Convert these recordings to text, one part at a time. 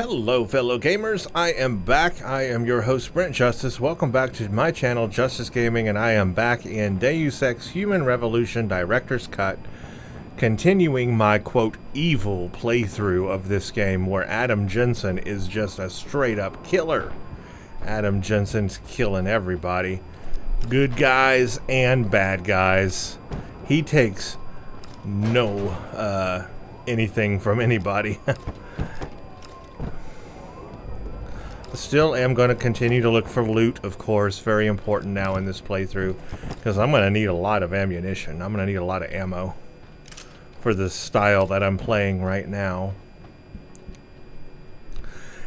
Hello fellow gamers, I am back. I am your host Brent Justice. Welcome back to my channel Justice Gaming, and I am back in Deus Ex Human Revolution Director's Cut, continuing my quote evil playthrough of this game where Adam Jensen is just a straight up killer. Adam Jensen's killing everybody, good guys and bad guys. He takes no anything from anybody. Still am going to continue to look for loot, of course, very important now in this playthrough, because I'm going to need a lot of ammunition. I'm going to need a lot of ammo for the style that I'm playing right now.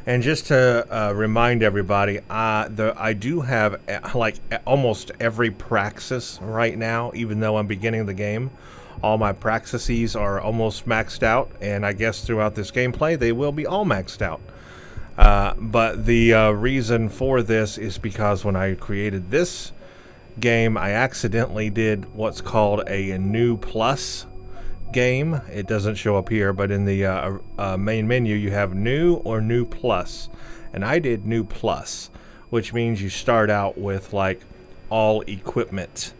And just to remind everybody, I do have like almost every praxis right now, even though I'm beginning the game. All my praxises are almost maxed out, and I guess throughout this gameplay they will be all maxed out. But the reason for this is because when I created this game, I accidentally did what's called a new plus game. It doesn't show up here, but in the main menu you have new or new plus, and I did new plus, which means you start out with like all equipment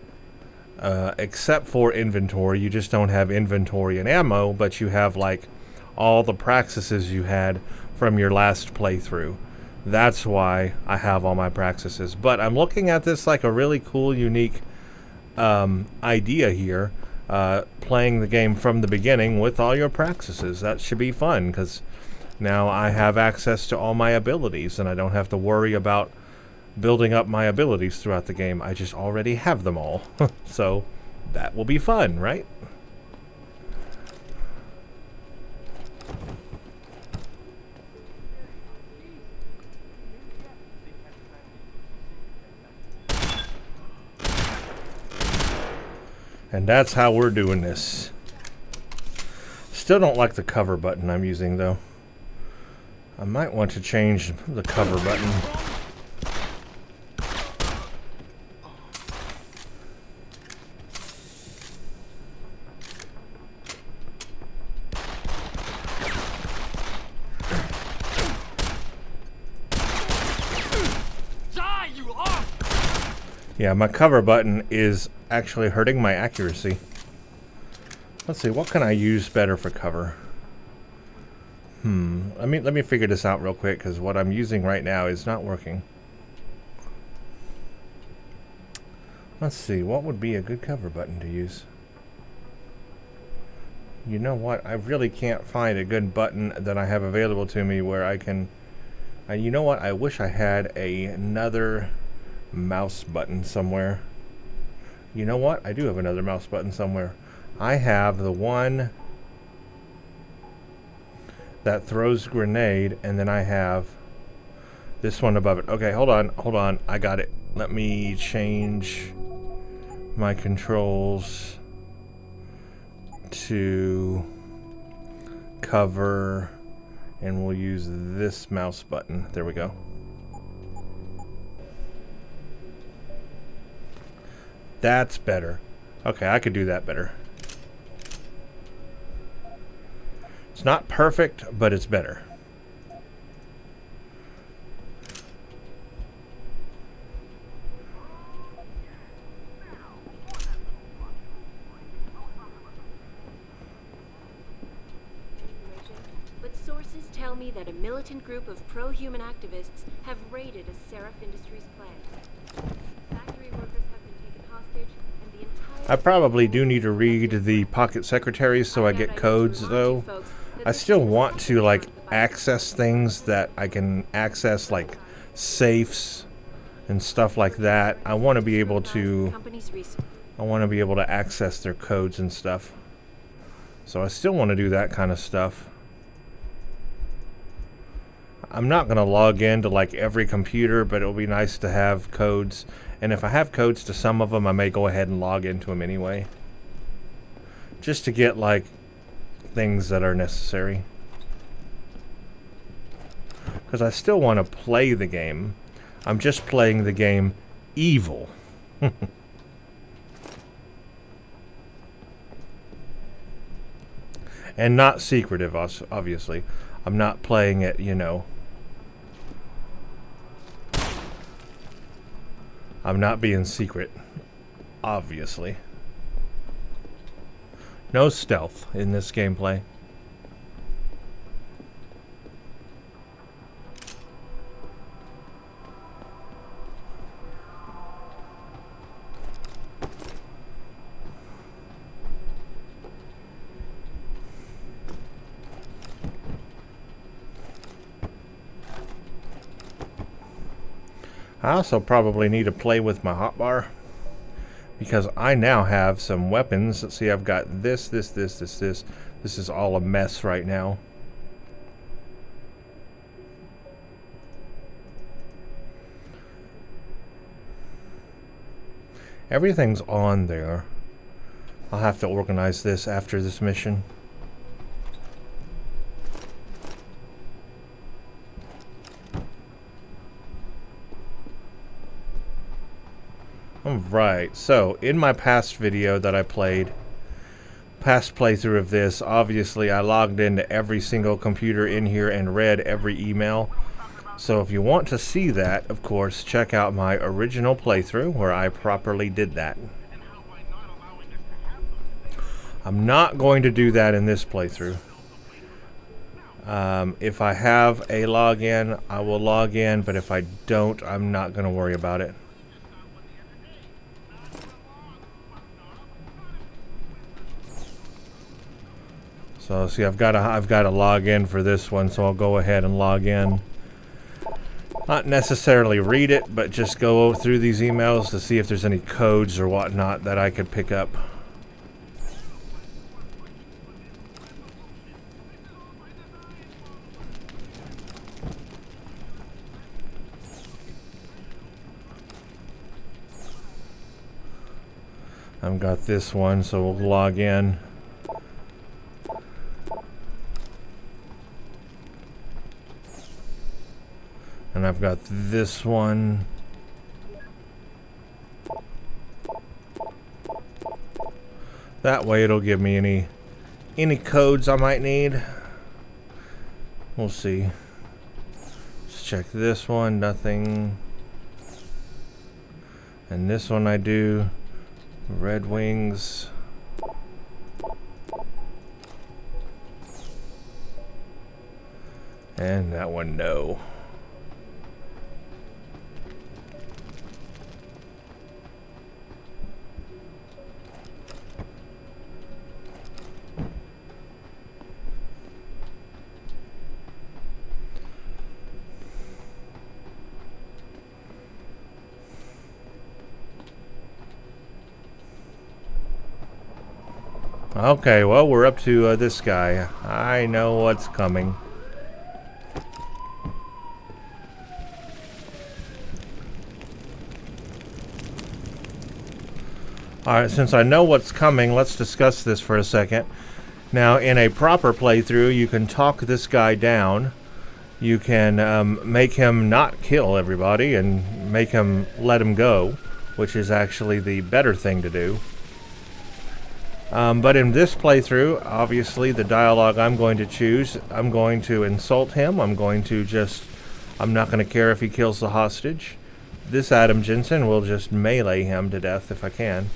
except for inventory. You just don't have inventory and ammo, but you have like all the praxises you had from your last playthrough. That's why I have all my praxises. But I'm looking at this like a really cool, unique idea here. Playing the game from the beginning with all your praxises. That should be fun, because now I have access to all my abilities and I don't have to worry about building up my abilities throughout the game. I just already have them all. So that will be fun, right? And that's how we're doing this. Still don't like the cover button I'm using, though. I might want to change the cover button. Yeah, my cover button is actually hurting my accuracy. Let's see, what can I use better for cover? Let me figure this out real quick, because what I'm using right now is not working. Let's see, what would be a good cover button to use? You know what? I really can't find a good button that I have available to me where I can... you know what? I wish I had another mouse button somewhere. You know what? I do have another mouse button somewhere. I have the one that throws grenade, and then I have this one above it. Okay, hold on. I got it. Let me change my controls to cover, and we'll use this mouse button. There we go. That's better. Okay, I could do that better. It's not perfect, but it's better. But sources tell me that a militant group of pro-human activists have raided a Sarif Industries plant. Factory workers have been taken hostage, and the entire... I probably do need to read the pocket secretaries so I get codes, though. I still want to like access things that I can access, like safes and stuff like that. I want to be able to access their codes and stuff. So I still want to do that kind of stuff. I'm not going to log in to like every computer, but it'll be nice to have codes. And if I have codes to some of them, I may go ahead and log into them anyway. Just to get like things that are necessary. Because I still want to play the game. I'm just playing the game evil. And not secretive, obviously. I'm not playing it, you know. I'm not being secret, obviously. No stealth in this gameplay. I also probably need to play with my hotbar, because I now have some weapons. Let's see, I've got this. This is all a mess right now. Everything's on there. I'll have to organize this after this mission. Alright, so in my past video that I played, past playthrough of this, obviously I logged into every single computer in here and read every email. So if you want to see that, of course, check out my original playthrough where I properly did that. I'm not going to do that in this playthrough. If I have a login, I will log in, but if I don't, I'm not going to worry about it. So see, I've got to log in for this one, so I'll go ahead and log in. Not necessarily read it, but just go through these emails to see if there's any codes or whatnot that I could pick up. I've got this one, so we'll log in. And I've got this one. That way it'll give me any codes I might need. We'll see. Let's check this one, nothing. And this one I do. Red Wings. And that one, no. Okay, well, we're up to this guy. I know what's coming. Alright, since I know what's coming, let's discuss this for a second. Now, in a proper playthrough, you can talk this guy down. You can make him not kill everybody and make him let him go, which is actually the better thing to do. But in this playthrough, obviously the dialogue I'm going to choose, I'm going to insult him. I'm not going to care if he kills the hostage. This Adam Jensen will just melee him to death if I can.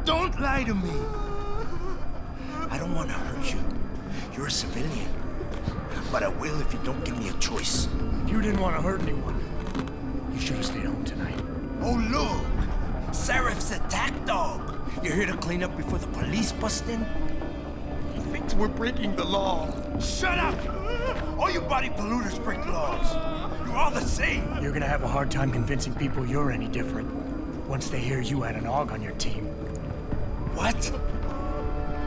Don't lie to me. I don't want to hurt you. You're a civilian. But I will if you don't give me a choice. If you didn't want to hurt anyone, you should have stayed home tonight. Oh, look! Sarif's attack dog. You're here to clean up before the police bust in? He thinks we're breaking the law. Shut up! All you body polluters break laws. You're all the same. You're gonna have a hard time convincing people you're any different once they hear you had an AUG on your team. What?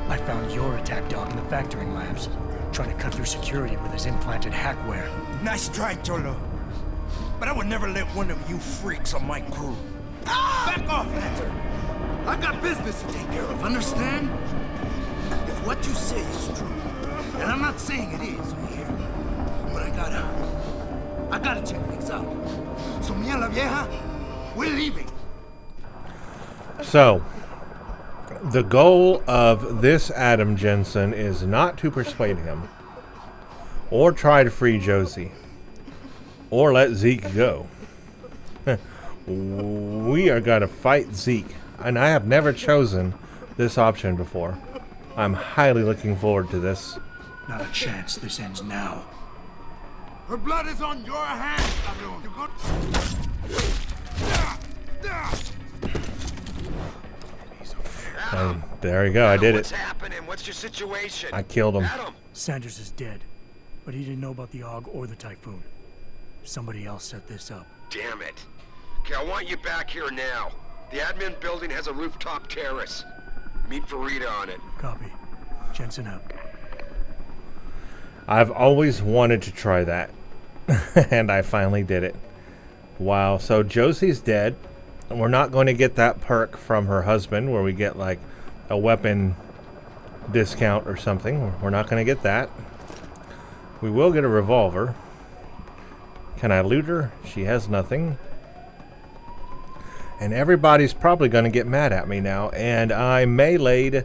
I found your attack dog in the factoring labs, trying to cut through security with his implanted hackware. Nice try, Cholo. But I would never let one of you freaks on my crew. Back off, Lantern! I got business to take care of, understand? If what you say is true, and I'm not saying it is here, but I gotta check things out. So me and la vieja, we're leaving. So, the goal of this Adam Jensen is not to persuade him. or try to free Josie, or let Zeke go. We are going to fight Zeke, and I have never chosen this option before. I'm highly looking forward to this. Not a chance this ends now. Her blood is on your hands, cabrón. You go. There you go. I did What's it. happening? What's your situation? I killed him. Adam! Sanders is dead, but he didn't know about the AUG or the Typhoon. Somebody else set this up. Damn it. Okay, I want you back here now. The admin building has a rooftop terrace. Meet Farida on it. Copy. Jensen out. I've always wanted to try that, and I finally did it. Wow, so Josie's dead. And we're not going to get that perk from her husband where we get like a weapon discount or something. We're not going to get that. We will get a revolver. Can I loot her? She has nothing. And everybody's probably going to get mad at me now. And I meleeed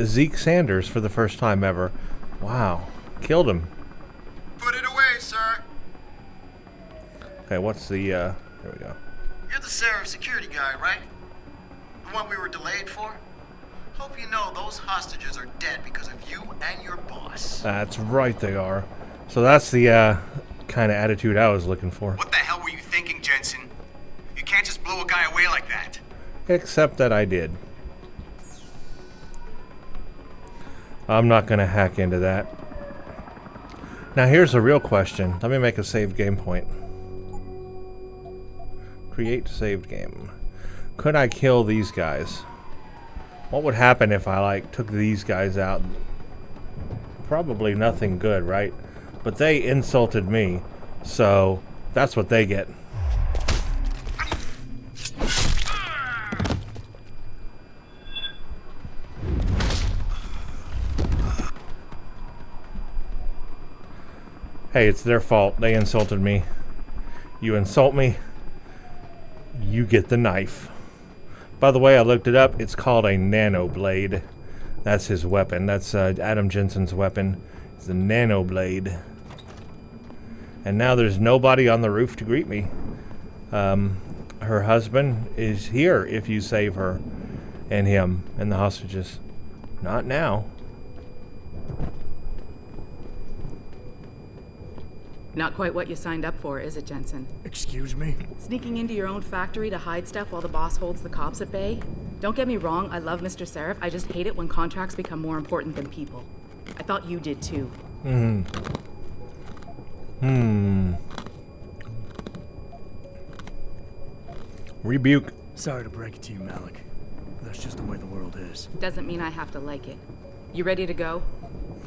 Zeke Sanders for the first time ever. Wow. Killed him. Put it away, sir. Okay, what's the, there we go. You're the Sarif security guy, right? The one we were delayed for? Hope you know those hostages are dead because of you and your boss. That's right, they are. So that's the kind of attitude I was looking for. What the hell were you thinking, Jensen? You can't just blow a guy away like that. Except that I did. I'm not going to hack into that. Now here's a real question. Let me make a saved game point. Create saved game. Could I kill these guys? What would happen if I like took these guys out? Probably nothing good, right? But they insulted me, so that's what they get. Hey, it's their fault. They insulted me. You insult me, you get the knife. By the way, I looked it up. It's called a nanoblade. That's his weapon. That's Adam Jensen's weapon. It's the nanoblade. And now there's nobody on the roof to greet me. Her husband is here if you save her and him and the hostages. Not now. Not quite what you signed up for, is it, Jensen? Excuse me? Sneaking into your own factory to hide stuff while the boss holds the cops at bay? Don't get me wrong, I love Mr. Sarif. I just hate it when contracts become more important than people. I thought you did too. Rebuke. Sorry to break it to you, Malik. But that's just the way the world is. Doesn't mean I have to like it. You ready to go?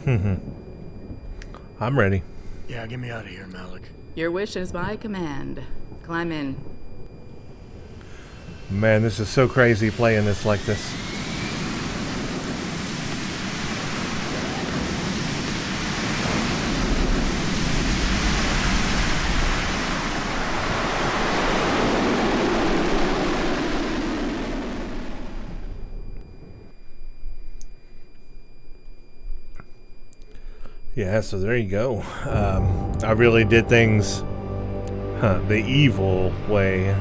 I'm ready. Yeah, get me out of here, Malik. Your wish is my command. Climb in. Man, this is so crazy playing this like this. Yeah, so there you go. I really did things the evil way.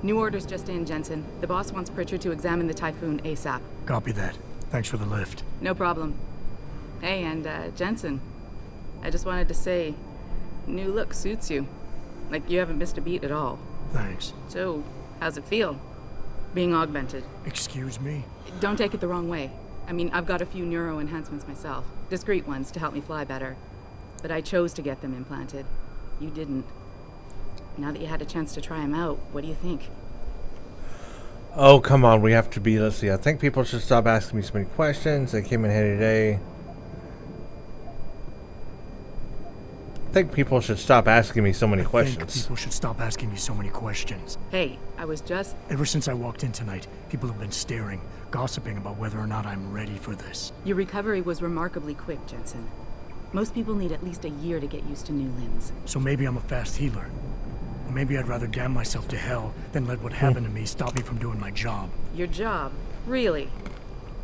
New orders just in, Jensen. The boss wants Pritchard to examine the Typhoon ASAP. Copy that. Thanks for the lift. No problem. Hey, and Jensen, I just wanted to say, new look suits you. Like you haven't missed a beat at all. Thanks. So, how's it feel? Being augmented. Excuse me? Don't take it the wrong way. I mean, I've got a few neuro enhancements myself. Discreet ones to help me fly better. But I chose to get them implanted. You didn't. Now that you had a chance to try them out, what do you think? Oh, come on. We have to be, let's see. I think people should stop asking me so many questions. They came in here today. I think people should stop asking me so many questions. People should stop asking me so many questions. Hey, I was just... Ever since I walked in tonight, people have been staring, gossiping about whether or not I'm ready for this. Your recovery was remarkably quick, Jensen. Most people need at least a year to get used to new limbs. So maybe I'm a fast healer. Or maybe I'd rather damn myself to hell than let what happened to me stop me from doing my job. Your job? Really?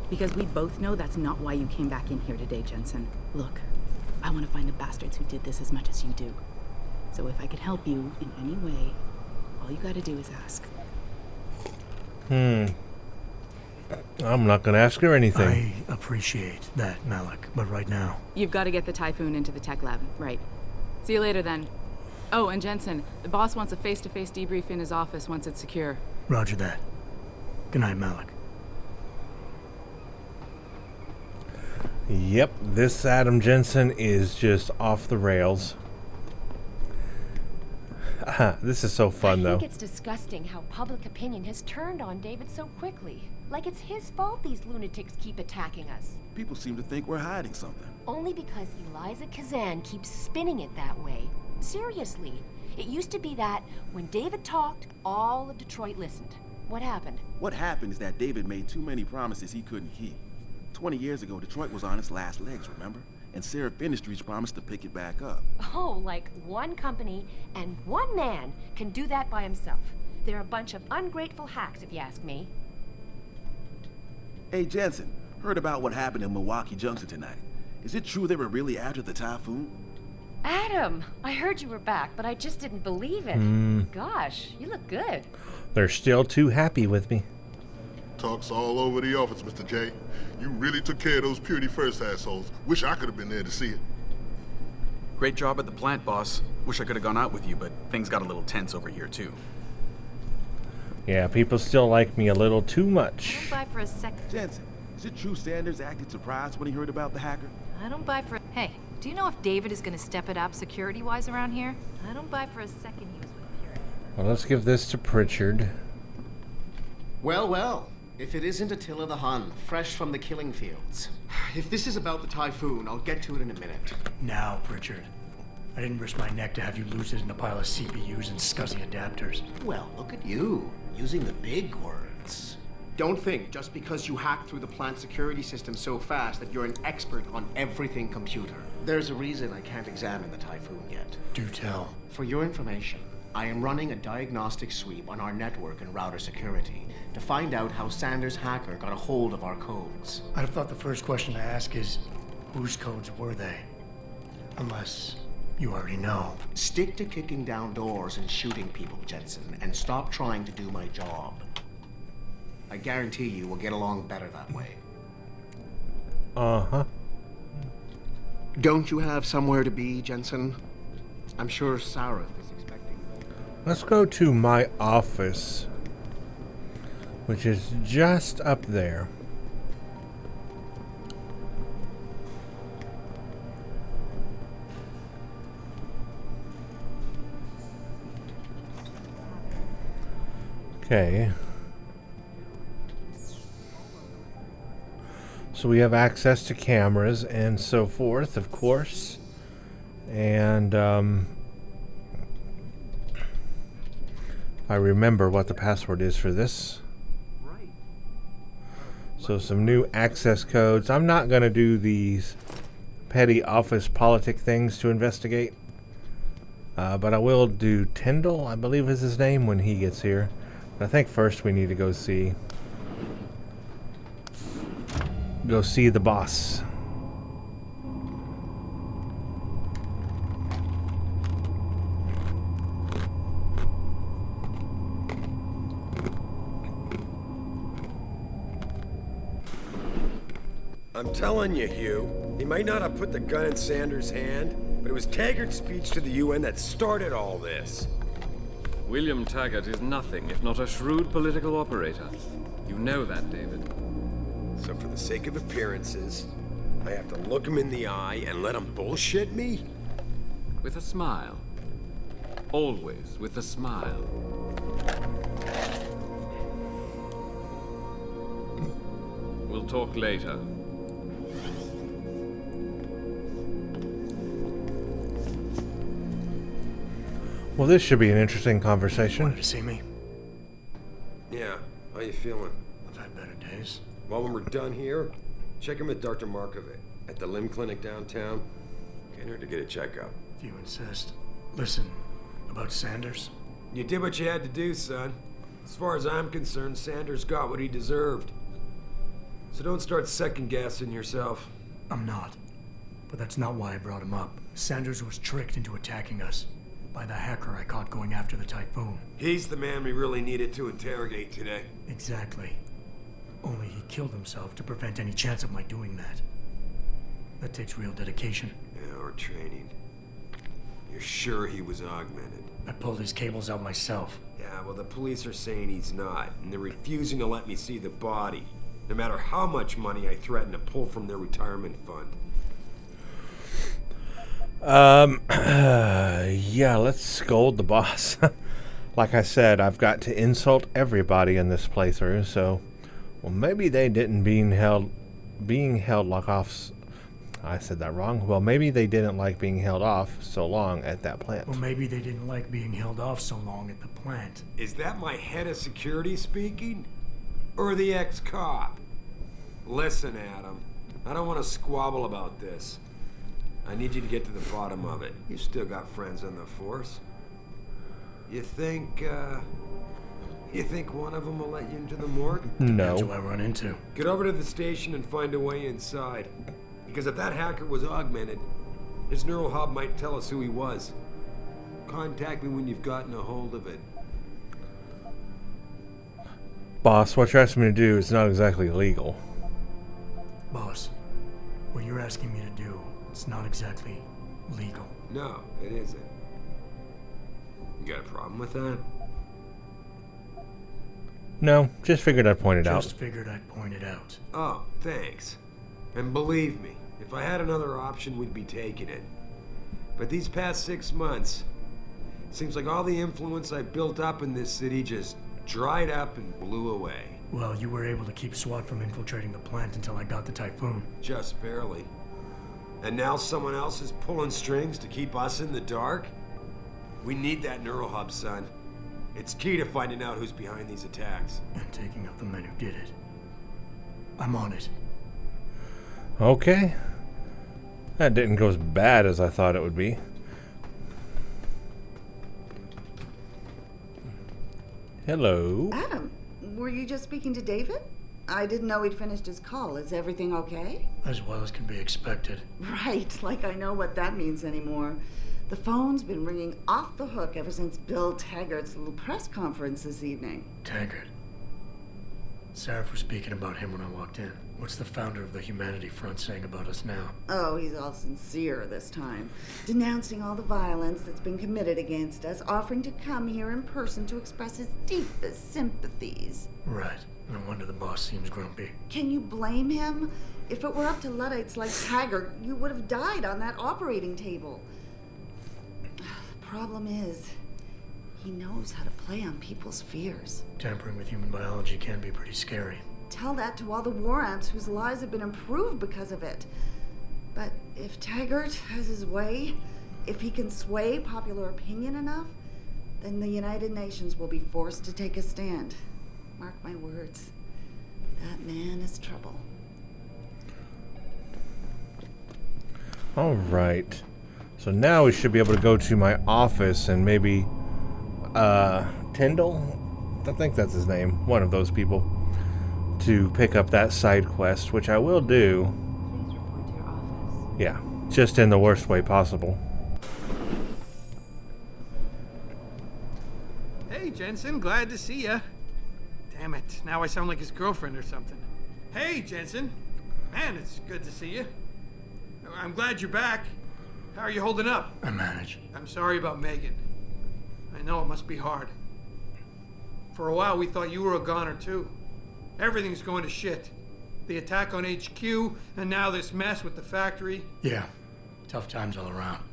Because we both know that's not why you came back in here today, Jensen. Look, I want to find the bastards who did this as much as you do. So if I could help you in any way, all you gotta do is ask. I'm not gonna ask her anything. I appreciate that, Malik, but right now... You've got to get the Typhoon into the tech lab, right? See you later, then. Oh, and Jensen, the boss wants a face-to-face debrief in his office once it's secure. Roger that. Good night, Malik. Yep, this Adam Jensen is just off the rails. This is so fun, though. I think it's disgusting how public opinion has turned on David so quickly. Like it's his fault these lunatics keep attacking us. People seem to think we're hiding something. Only because Eliza Kazan keeps spinning it that way. Seriously, it used to be that when David talked, all of Detroit listened. What happened? What happened is that David made too many promises he couldn't keep. 20 years ago, Detroit was on its last legs, remember? And Sarif Industries promised to pick it back up. Oh, like one company and one man can do that by himself. They're a bunch of ungrateful hacks, if you ask me. Hey, Jensen, heard about what happened in Milwaukee Junction tonight. Is it true they were really after the Typhoon? Adam, I heard you were back, but I just didn't believe it. Gosh, you look good. They're still too happy with me. Talks all over the office, Mr. J. You really took care of those Purity First assholes. Wish I could have been there to see it. Great job at the plant, boss. Wish I could have gone out with you, but things got a little tense over here, too. Yeah, people still like me a little too I much. don't buy for a second. Jensen, is it true Sanders acted surprised when he heard about the hacker? I don't buy for... Hey, do you know if David is going to step it up security-wise around here? I don't buy for a second he was with Purity. Well, let's give this to Pritchard. Well, well. If it isn't Attila the Hun, fresh from the killing fields. If this is about the Typhoon, I'll get to it in a minute. Now, Pritchard. I didn't risk my neck to have you lose it in a pile of CPUs and scuzzy adapters. Well, look at you, using the big words. Don't think just because you hacked through the plant security system so fast that you're an expert on everything computer. There's a reason I can't examine the Typhoon yet. Do tell. For your information, I am running a diagnostic sweep on our network and router security to find out how Sanders' hacker got a hold of our codes. I'd have thought the first question to ask is, whose codes were they? Unless you already know. Stick to kicking down doors and shooting people, Jensen, and stop trying to do my job. I guarantee you we'll get along better that way. Uh-huh. Don't you have somewhere to be, Jensen? I'm sure Sarif is expecting you. Let's go to my office, which is just up there. Okay. So we have access to cameras and so forth, of course. And I remember what the password is for this. So some new access codes. I'm not going to do these petty office politic things to investigate. But I will do Tyndall, I believe is his name, when he gets here. But I think first we need to go see the boss. I'm telling you, Hugh, he might not have put the gun in Sanders' hand, but it was Taggart's speech to the UN that started all this. William Taggart is nothing if not a shrewd political operator. You know that, David. So for the sake of appearances, I have to look him in the eye and let him bullshit me? With a smile. Always with a smile. We'll talk later. Well, this should be an interesting conversation. Wanted to see me? Yeah, how you feeling? I've had better days. Well, when we're done here, check in with Dr. Markovic at the limb clinic downtown. Get her to get a checkup. If you insist. Listen, about Sanders? You did what you had to do, son. As far as I'm concerned, Sanders got what he deserved. So don't start second-guessing yourself. I'm not. But that's not why I brought him up. Sanders was tricked into attacking us by the hacker I caught going after the Typhoon. He's the man we really needed to interrogate today. Exactly. Only he killed himself to prevent any chance of my doing that. That takes real dedication. Yeah, or training. You're sure he was augmented? I pulled his cables out myself. Yeah, well, the police are saying he's not, and they're refusing to let me see the body, no matter how much money I threaten to pull from their retirement fund. Yeah, let's scold the boss. Like I said, I've got to insult everybody in this playthrough, so... Well, maybe they didn't being held like off... I said that wrong. Well, maybe they didn't like being held off so long at that plant. Well, maybe they didn't like being held off so long at the plant. Is that my head of security speaking? Or the ex-cop? Listen, Adam, I don't want to squabble about this. I need you to get to the bottom of it. You still got friends on the force. You think one of them will let you into the morgue? No. That's who I run into. Get over to the station and find a way inside. Because if that hacker was augmented, his neural hub might tell us who he was. Contact me when you've gotten a hold of it. Boss, what you're asking me to do is not exactly legal. Boss, what you're asking me to do, it's not exactly legal. No, it isn't. You got a problem with that? No, just figured I'd point it out. Just figured I'd point it out. Oh, thanks. And believe me, if I had another option, we'd be taking it. But these past 6 months, seems like all the influence I built up in this city just dried up and blew away. Well, you were able to keep SWAT from infiltrating the plant until I got the Typhoon. Just barely. And now someone else is pulling strings to keep us in the dark? We need that neural hub, son. It's key to finding out who's behind these attacks. And taking out the men who did it. I'm on it. Okay. That didn't go as bad as I thought it would be. Hello. Adam, were you just speaking to David? I didn't know he'd finished his call. Is everything okay? As well as can be expected. Right, like I know what that means anymore. The phone's been ringing off the hook ever since Bill Taggart's little press conference this evening. Taggart. Sarif was speaking about him when I walked in. What's the founder of the Humanity Front saying about us now? Oh, he's all sincere this time. Denouncing all the violence that's been committed against us, offering to come here in person to express his deepest sympathies. Right. No wonder the boss seems grumpy. Can you blame him? If it were up to Luddites like Taggart, you would have died on that operating table. The problem is, he knows how to play on people's fears. Tampering with human biology can be pretty scary. Tell that to all the war ants whose lives have been improved because of it. But if Taggart has his way, if he can sway popular opinion enough, then the United Nations will be forced to take a stand. Mark my words. That man is trouble. All right. So now we should be able to go to my office and maybe Tyndall? I think that's his name. One of those people. To pick up that side quest, which I will do. Please report to your office. Yeah, just in the worst way possible. Hey, Jensen, glad to see ya. Damn it, now I sound like his girlfriend or something. Hey, Jensen. Man, it's good to see you. I'm glad you're back. How are you holding up? I manage. I'm sorry about Megan. I know it must be hard. For a while, we thought you were a goner, too. Everything's going to shit. The attack on HQ, and now this mess with the factory. Yeah, tough times all around.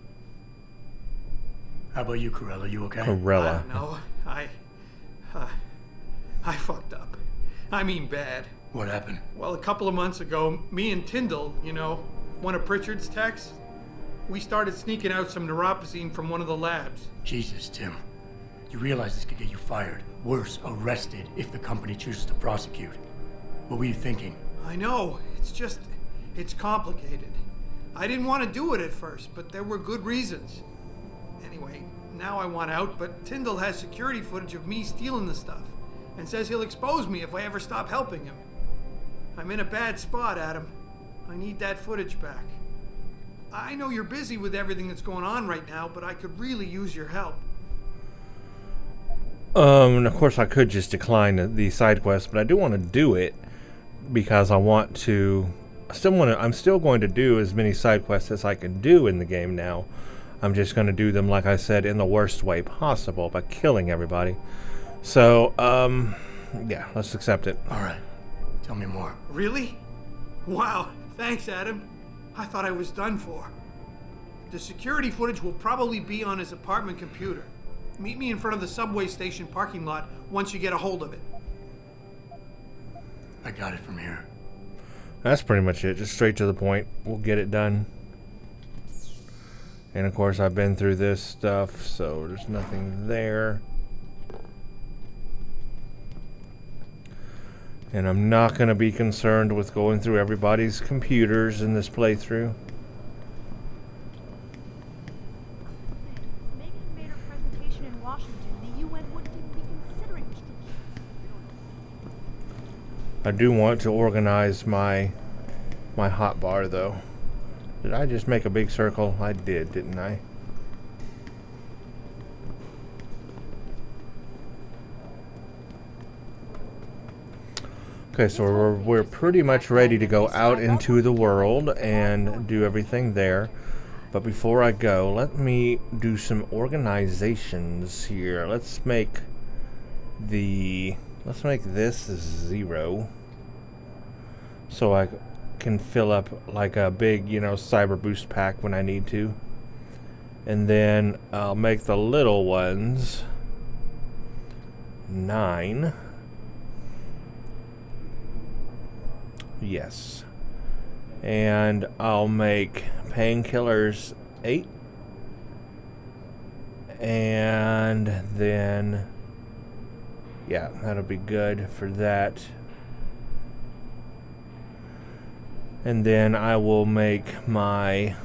How about you, Corella? You okay? Corella. No, I fucked up. I mean bad. What happened? Well, a couple of months ago, me and Tyndall, you know, one of Pritchard's techs, we started sneaking out some neuropozyne from one of the labs. Jesus, Tim. You realize this could get you fired. Worse, arrested if the company chooses to prosecute. What were you thinking? I know. It's complicated. I didn't want to do it at first, but there were good reasons. Anyway, now I want out, but Tyndall has security footage of me stealing the stuff and says he'll expose me if I ever stop helping him. I'm in a bad spot, Adam. I need that footage back. I know you're busy with everything that's going on right now, but I could really use your help. And of course I could just decline the side quest, but I do want to do it because I want to. I'm still going to do as many side quests as I can do in the game now. I'm just going to do them, like I said, in the worst way possible by killing everybody. So, yeah, let's accept it. All right. Tell me more. Really? Wow. Thanks, Adam. I thought I was done for. The security footage will probably be on his apartment computer. Meet me in front of the subway station parking lot once you get a hold of it. I got it from here. That's pretty much it. Just straight to the point. We'll get it done. And of course I've been through this stuff, so there's nothing there. And I'm not going to be concerned with going through everybody's computers in this playthrough. I do want to organize my hotbar though. Did I just make a big circle? I did, didn't I? Okay, so we're pretty much ready to go out into the world and do everything there. But before I go, let me do some organizations here. Let's make this 0. So I can fill up like a big, cyber boost pack when I need to. And then I'll make the little ones 9. Yes. And I'll make painkillers 8. And then, yeah, that'll be good for that. And then I will make my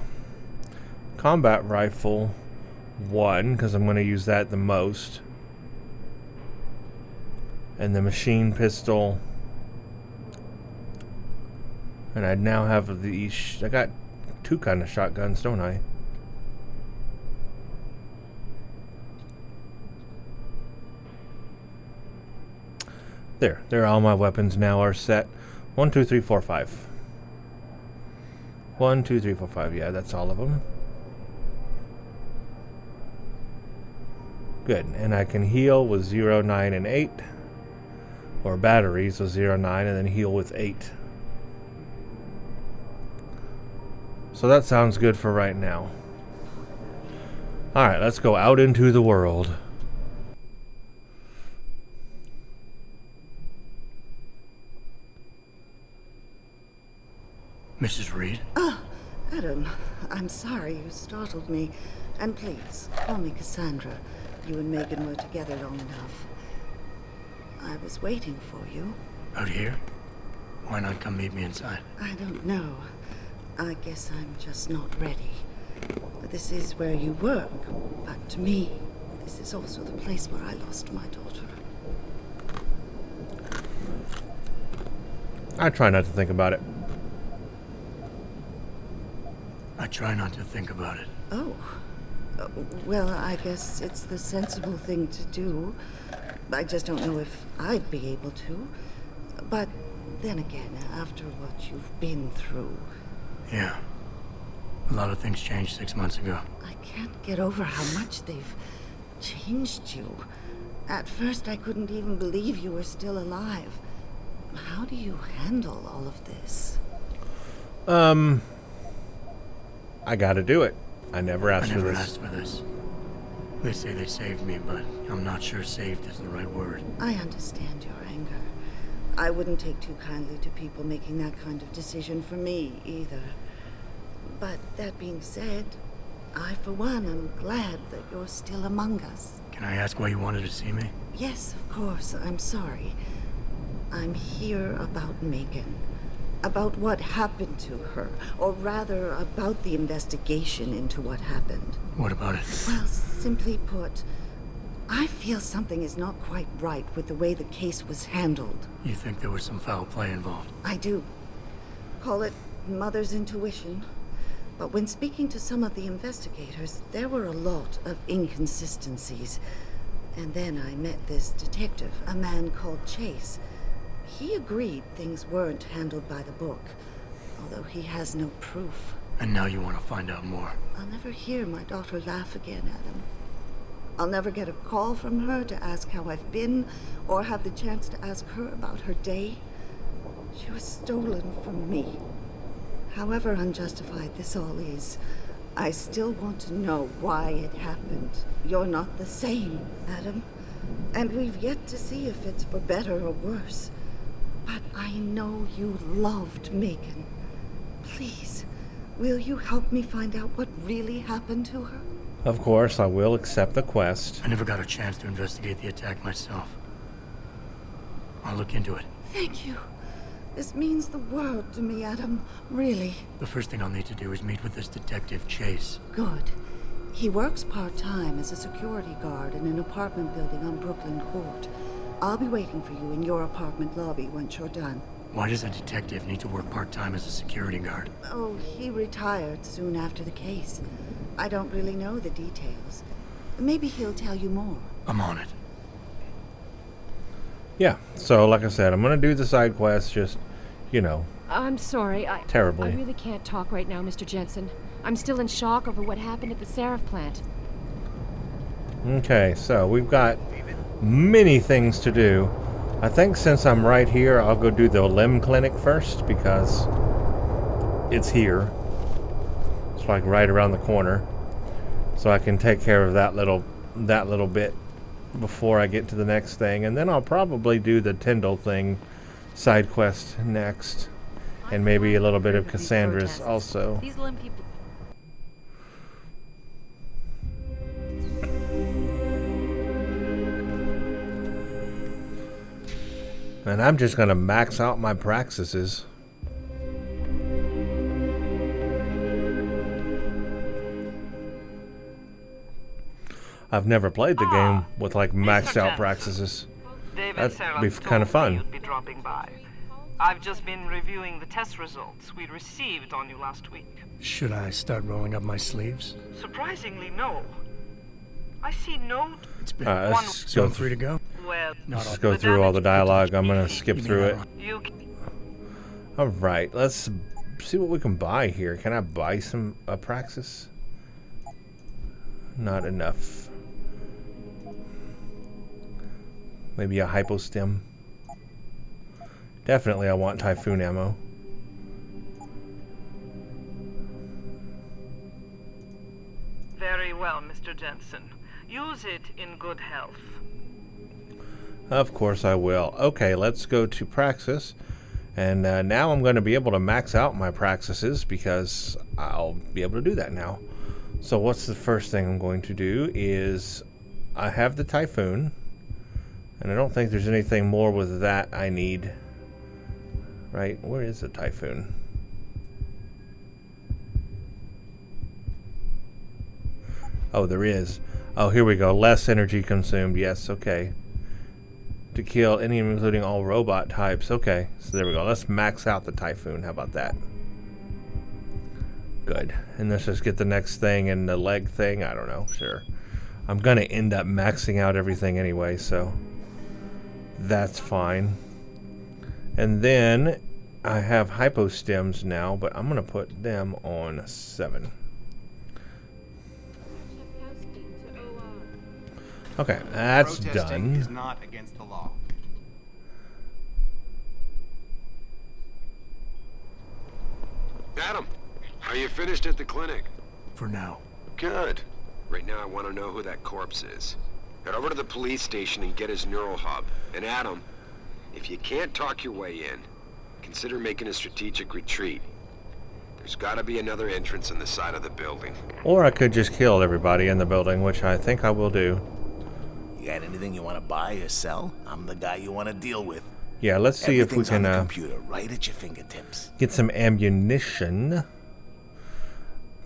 combat rifle 1, because I'm going to use that the most. And the machine pistol. And I now have these. I got 2 kind of shotguns, don't I? There. All my weapons now are set. 1, 2, 3, 4, 5. 1, 2, 3, 4, 5. Yeah, that's all of them. Good. And I can heal with 0, 9, and 8. Or batteries with 0, 9, and then heal with 8. So that sounds good for right now. Alright, let's go out into the world. Mrs. Reed? Oh, Adam, I'm sorry you startled me. And please, call me Cassandra. You and Megan were together long enough. I was waiting for you. Out here? Why not come meet me inside? I don't know. I guess I'm just not ready. This is where you work, but to me, this is also the place where I lost my daughter. I try not to think about it. I try not to think about it. Oh. Well, I guess it's the sensible thing to do. I just don't know if I'd be able to. But then again, after what you've been through... Yeah. A lot of things changed 6 months ago. I can't get over how much they've changed you. At first, I couldn't even believe you were still alive. How do you handle all of this? I gotta do it. I never asked for this. I never asked for this. They say they saved me, but I'm not sure saved is the right word. I understand your anger. I wouldn't take too kindly to people making that kind of decision for me, either. But that being said, I, for one, am glad that you're still among us. Can I ask why you wanted to see me? Yes, of course. I'm sorry. I'm here about Megan. About what happened to her. Or rather, about the investigation into what happened. What about it? Well, simply put, I feel something is not quite right with the way the case was handled. You think there was some foul play involved? I do. Call it mother's intuition. But when speaking to some of the investigators, there were a lot of inconsistencies. And then I met this detective, a man called Chase. He agreed things weren't handled by the book, although he has no proof. And now you want to find out more? I'll never hear my daughter laugh again, Adam. I'll never get a call from her to ask how I've been, or have the chance to ask her about her day. She was stolen from me. However unjustified this all is, I still want to know why it happened. You're not the same, Adam. And we've yet to see if it's for better or worse. But I know you loved Megan. Please, will you help me find out what really happened to her? Of course, I will accept the quest. I never got a chance to investigate the attack myself. I'll look into it. Thank you. This means the world to me, Adam. Really. The first thing I'll need to do is meet with this detective, Chase. Good. He works part-time as a security guard in an apartment building on Brooklyn Court. I'll be waiting for you in your apartment lobby once you're done. Why does a detective need to work part-time as a security guard? Oh, he retired soon after the case. I don't really know the details. Maybe he'll tell you more. I'm on it. Yeah, so like I said, I'm going to do the side quest, just, you know. I'm sorry, terribly. I really can't talk right now, Mr. Jensen. I'm still in shock over what happened at the Sarif plant. Okay, so we've got many things to do. I think since I'm right here, I'll go do the limb clinic first, because it's here. It's like right around the corner. So I can take care of that little bit before I get to the next thing, and then I'll probably do the Tyndall thing side quest next, and maybe a little bit of Cassandra's also. These limb people. And I'm just gonna max out my praxises. I've never played the game with like maxed out praxises. That'd be kind of fun. You'd be dropping by. I've just been reviewing the test results we received on you last week. Should I start rolling up my sleeves? Surprisingly, no. I see no. It's been let's so go I'm free to go. Well, let's go through all the dialogue. I'm gonna skip through it. All right, let's see what we can buy here. Can I buy some praxis? Not enough. Maybe a hypostem. Definitely I want typhoon ammo. Very well, Mr. Jensen. Use it in good health. Of course I will. Okay, let's go to praxis. And now I'm going to be able to max out my praxises because I'll be able to do that now. So what's the first thing I'm going to do is I have the typhoon. And I don't think there's anything more with that I need. Right? Where is the typhoon? Oh, there is. Oh, here we go. Less energy consumed. Yes, okay. To kill any, including all robot types. Okay, so there we go. Let's max out the typhoon. How about that? Good. And let's just get the next thing and the leg thing. I don't know. Sure. I'm going to end up maxing out everything anyway, so that's fine. And then I have hypostems now, but I'm going to put them on 7. Okay, that's Protesting done. is not against the law. Adam, are you finished at the clinic? For now. Good. Right now I want to know who that corpse is. Head over to the police station and get his neural hub. And Adam, if you can't talk your way in, consider making a strategic retreat. There's gotta be another entrance in the side of the building. Or I could just kill everybody in the building, which I think I will do. You got anything you want to buy or sell? I'm the guy you want to deal with. Yeah, let's see if we Everything's on can the computer, right at your fingertips. get some ammunition.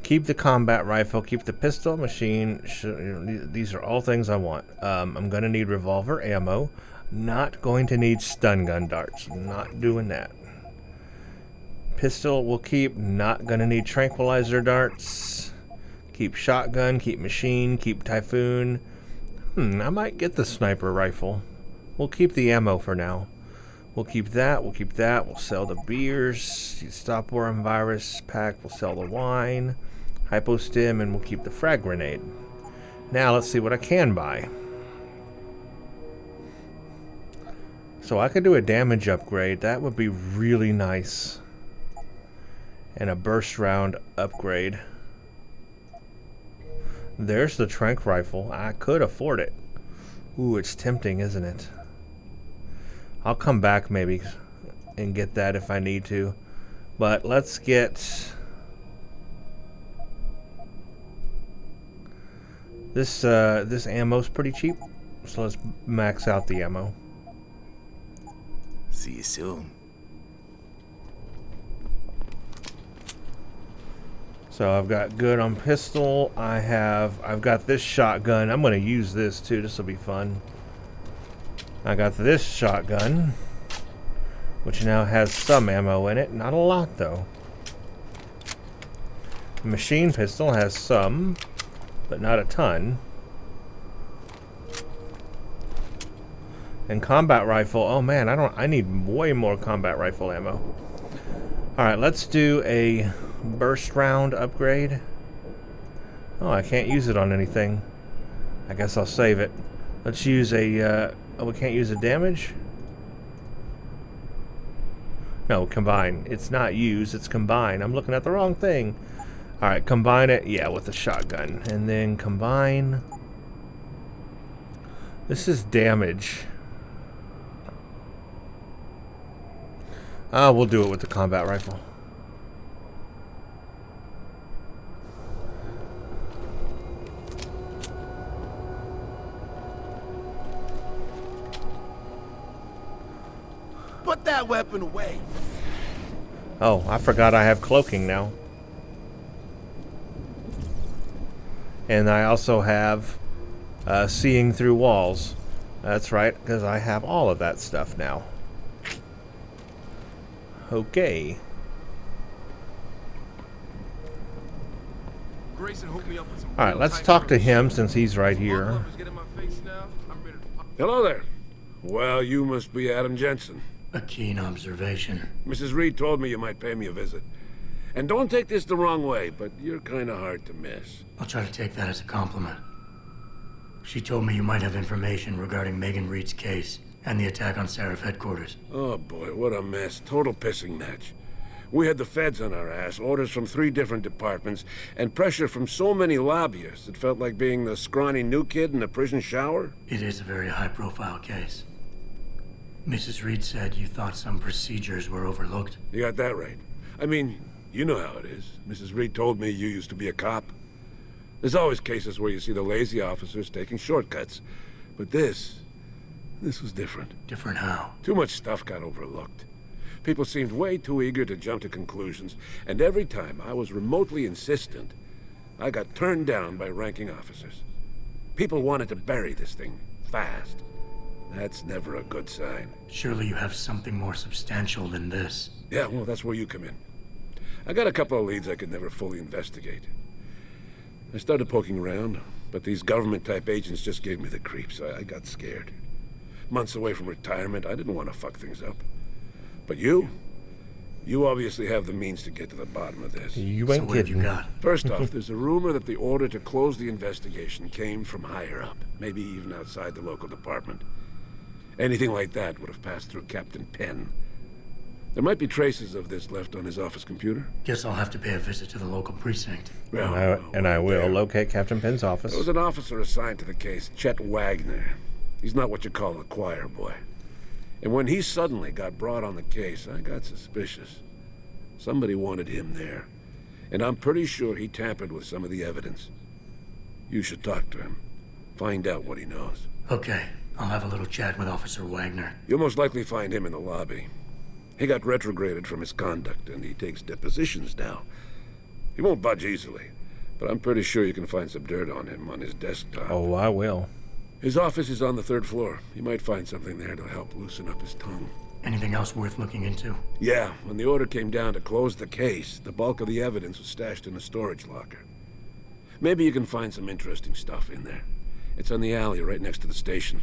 Keep the combat rifle, keep the pistol, machine. These are all things I want. I'm going to need revolver ammo. Not going to need stun gun darts. Not doing that. Pistol we'll keep. Not going to need tranquilizer darts. Keep shotgun, keep machine, keep typhoon. I might get the sniper rifle. We'll keep the ammo for now. We'll keep that, we'll keep that. We'll sell the beers, stop worm virus pack, we'll sell the wine, hypostim, and we'll keep the frag grenade. Now let's see what I can buy. So I could do a damage upgrade. That would be really nice. And a burst round upgrade. There's the tranq rifle. I could afford it. Ooh, it's tempting, isn't it? I'll come back maybe and get that if I need to. But let's get this this ammo's pretty cheap. So let's max out the ammo. See you soon. So I've got good on pistol. I've got this shotgun. I'm going to use this too. This will be fun. I got this shotgun, which now has some ammo in it. Not a lot though. The machine pistol has some, but not a ton. And combat rifle. Oh man, I need way more combat rifle ammo. All right, let's do a burst round upgrade. Oh, I can't use it on anything. I guess I'll save it. Let's use a oh, we can't use a damage? No, combine. It's not use, it's combine. I'm looking at the wrong thing. Alright, combine it, yeah, with the shotgun. And then combine. This is damage. We'll do it with the combat rifle. Put that weapon away. Oh, I forgot I have cloaking now. And I also have seeing through walls. That's right, because I have all of that stuff now. Okay. Alright, let's talk to him since he's right here. Hello there. Well, you must be Adam Jensen. A keen observation. Mrs. Reed told me you might pay me a visit. And don't take this the wrong way, but you're kind of hard to miss. I'll try to take that as a compliment. She told me you might have information regarding Megan Reed's case and the attack on Sarif headquarters. Oh boy, what a mess. Total pissing match. We had the feds on our ass, orders from 3 different departments, and pressure from so many lobbyists it felt like being the scrawny new kid in a prison shower. It is a very high-profile case. Mrs. Reed said you thought some procedures were overlooked. You got that right. I mean, you know how it is. Mrs. Reed told me you used to be a cop. There's always cases where you see the lazy officers taking shortcuts. But this was different. Different how? Too much stuff got overlooked. People seemed way too eager to jump to conclusions, and every time I was remotely insistent, I got turned down by ranking officers. People wanted to bury this thing fast. That's never a good sign. Surely you have something more substantial than this. Yeah, well, that's where you come in. I got a couple of leads I could never fully investigate. I started poking around, but these government-type agents just gave me the creeps. I got scared. Months away from retirement, I didn't want to fuck things up. But you obviously have the means to get to the bottom of this. You ain't kidding. First off, there's a rumor that the order to close the investigation came from higher up, maybe even outside the local department. Anything like that would have passed through Captain Penn. There might be traces of this left on his office computer. Guess I'll have to pay a visit to the local precinct. And I will locate Captain Penn's office. There was an officer assigned to the case, Chet Wagner. He's not what you call a choir boy. And when he suddenly got brought on the case, I got suspicious. Somebody wanted him there. And I'm pretty sure he tampered with some of the evidence. You should talk to him. Find out what he knows. Okay, I'll have a little chat with Officer Wagner. You'll most likely find him in the lobby. He got retrograded from his conduct, and he takes depositions now. He won't budge easily, but I'm pretty sure you can find some dirt on him on his desktop. Oh, I will. His office is on the 3rd floor. You might find something there to help loosen up his tongue. Anything else worth looking into? Yeah, when the order came down to close the case, the bulk of the evidence was stashed in a storage locker. Maybe you can find some interesting stuff in there. It's on the alley right next to the station.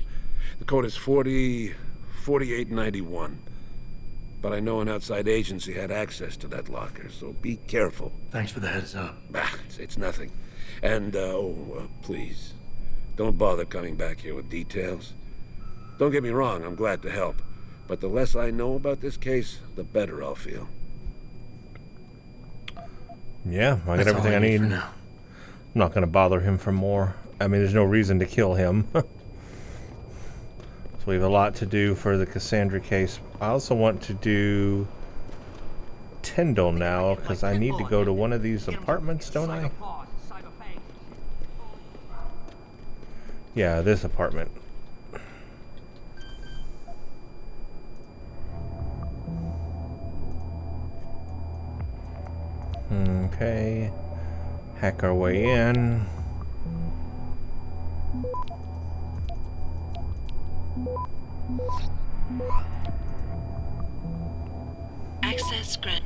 The code is 4891. But I know an outside agency had access to that locker, so be careful. Thanks for the heads up. It's nothing. And, please, don't bother coming back here with details. Don't get me wrong, I'm glad to help. But the less I know about this case, the better I'll feel. Yeah, I got everything I need. I'm not going to bother him for more. I mean, there's no reason to kill him. So we have a lot to do for the Cassandra case. I also want to do Tyndall now, because I need to go to one of these apartments, don't I? Yeah, this apartment. Okay. Hack our way in. Access granted.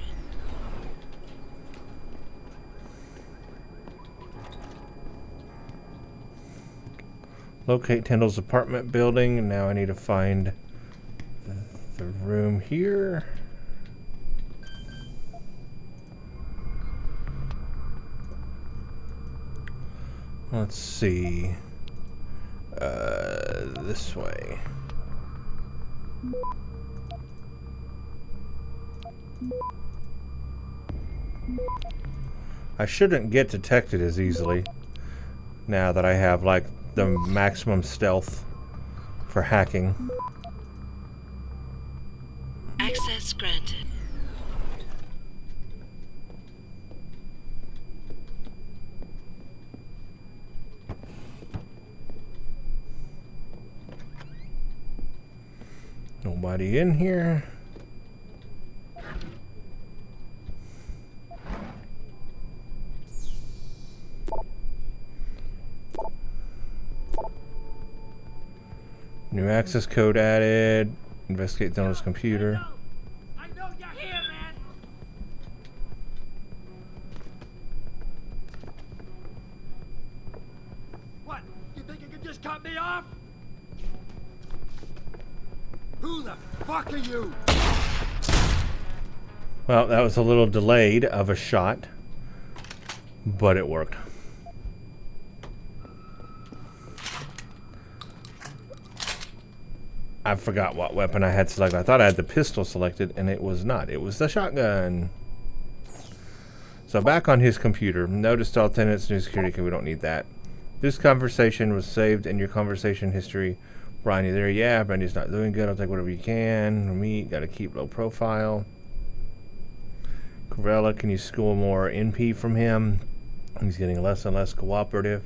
Locate Tyndall's apartment building. Now I need to find the room here. Let's see. This way. I shouldn't get detected as easily now that I have like the maximum stealth for hacking. Access granted. Nobody in here. New access code added. Investigate Donald's computer. I know you're here, man. What? You think you can just cut me off? Who the fuck are you? Well, that was a little delayed of a shot, but it worked. I forgot what weapon I had selected. I thought I had the pistol selected, and it was not. It was the shotgun. So back on his computer. Notice all tenants, new security. Okay, we don't need that. This conversation was saved in your conversation history. Brian, you there? Yeah, Brandy's not doing good. I'll take whatever you can. Me, gotta keep low profile. Corella, can you school more NP from him? He's getting less and less cooperative.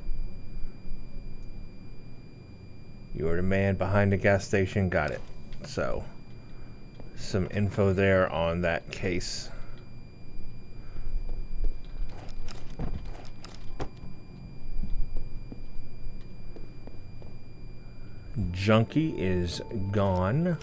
You are the man behind the gas station. Got it. So, some info there on that case. Junkie is gone.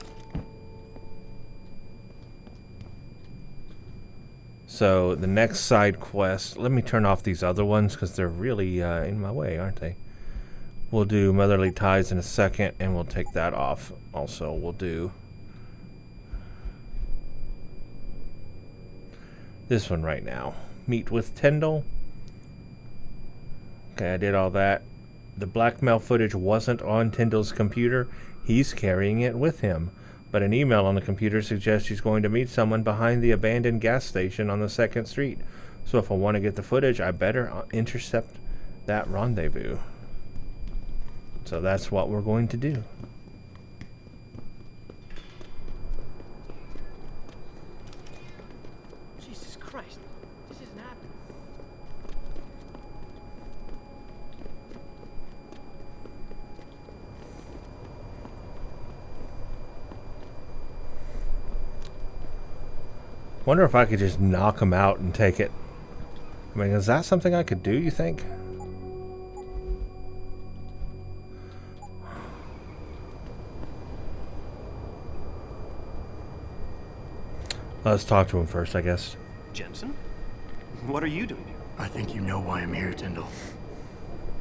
So the next side quest, let me turn off these other ones because they're really in my way, aren't they? We'll do Motherly Ties in a second, and we'll take that off. Also, we'll do this one right now. Meet with Tyndall. Okay, I did all that. The blackmail footage wasn't on Tyndall's computer. He's carrying it with him. But an email on the computer suggests he's going to meet someone behind the abandoned gas station on the 2nd Street. So if I want to get the footage, I better intercept that rendezvous. So that's what we're going to do. Jesus Christ, this isn't happening. Wonder if I could just knock him out and take it. I mean, is that something I could do, you think? Let's talk to him first, I guess. Jensen? What are you doing here? I think you know why I'm here, Tyndall.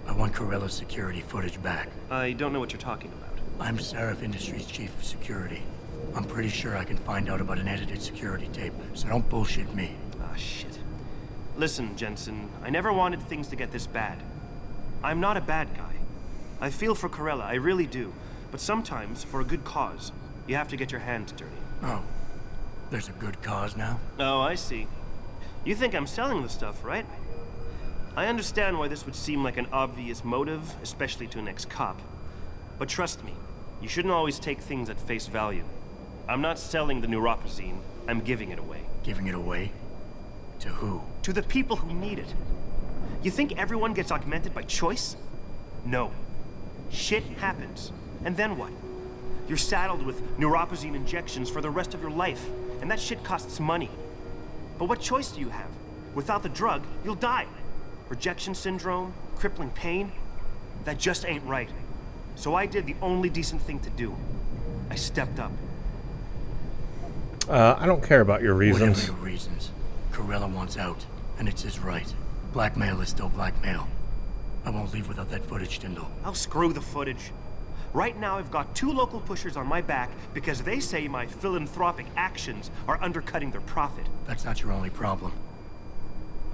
I want Corella's security footage back. I don't know what you're talking about. I'm Sarif Industries' chief of security. I'm pretty sure I can find out about an edited security tape, so don't bullshit me. Ah, shit. Listen, Jensen, I never wanted things to get this bad. I'm not a bad guy. I feel for Corella, I really do. But sometimes, for a good cause, you have to get your hands dirty. Oh, there's a good cause now? Oh, I see. You think I'm selling the stuff, right? I understand why this would seem like an obvious motive, especially to an ex-cop. But trust me, you shouldn't always take things at face value. I'm not selling the neuroprazine, I'm giving it away. Giving it away? To who? To the people who need it. You think everyone gets augmented by choice? No. Shit happens. And then what? You're saddled with neuroprazine injections for the rest of your life, and that shit costs money. But what choice do you have? Without the drug, you'll die. Rejection syndrome, crippling pain, that just ain't right. So I did the only decent thing to do. I stepped up. I don't care about your reasons. Whatever your reasons. Corella wants out, and it's his right. Blackmail is still blackmail. I won't leave without that footage, Tyndall. I'll screw the footage. Right now I've got 2 local pushers on my back because they say my philanthropic actions are undercutting their profit. That's not your only problem.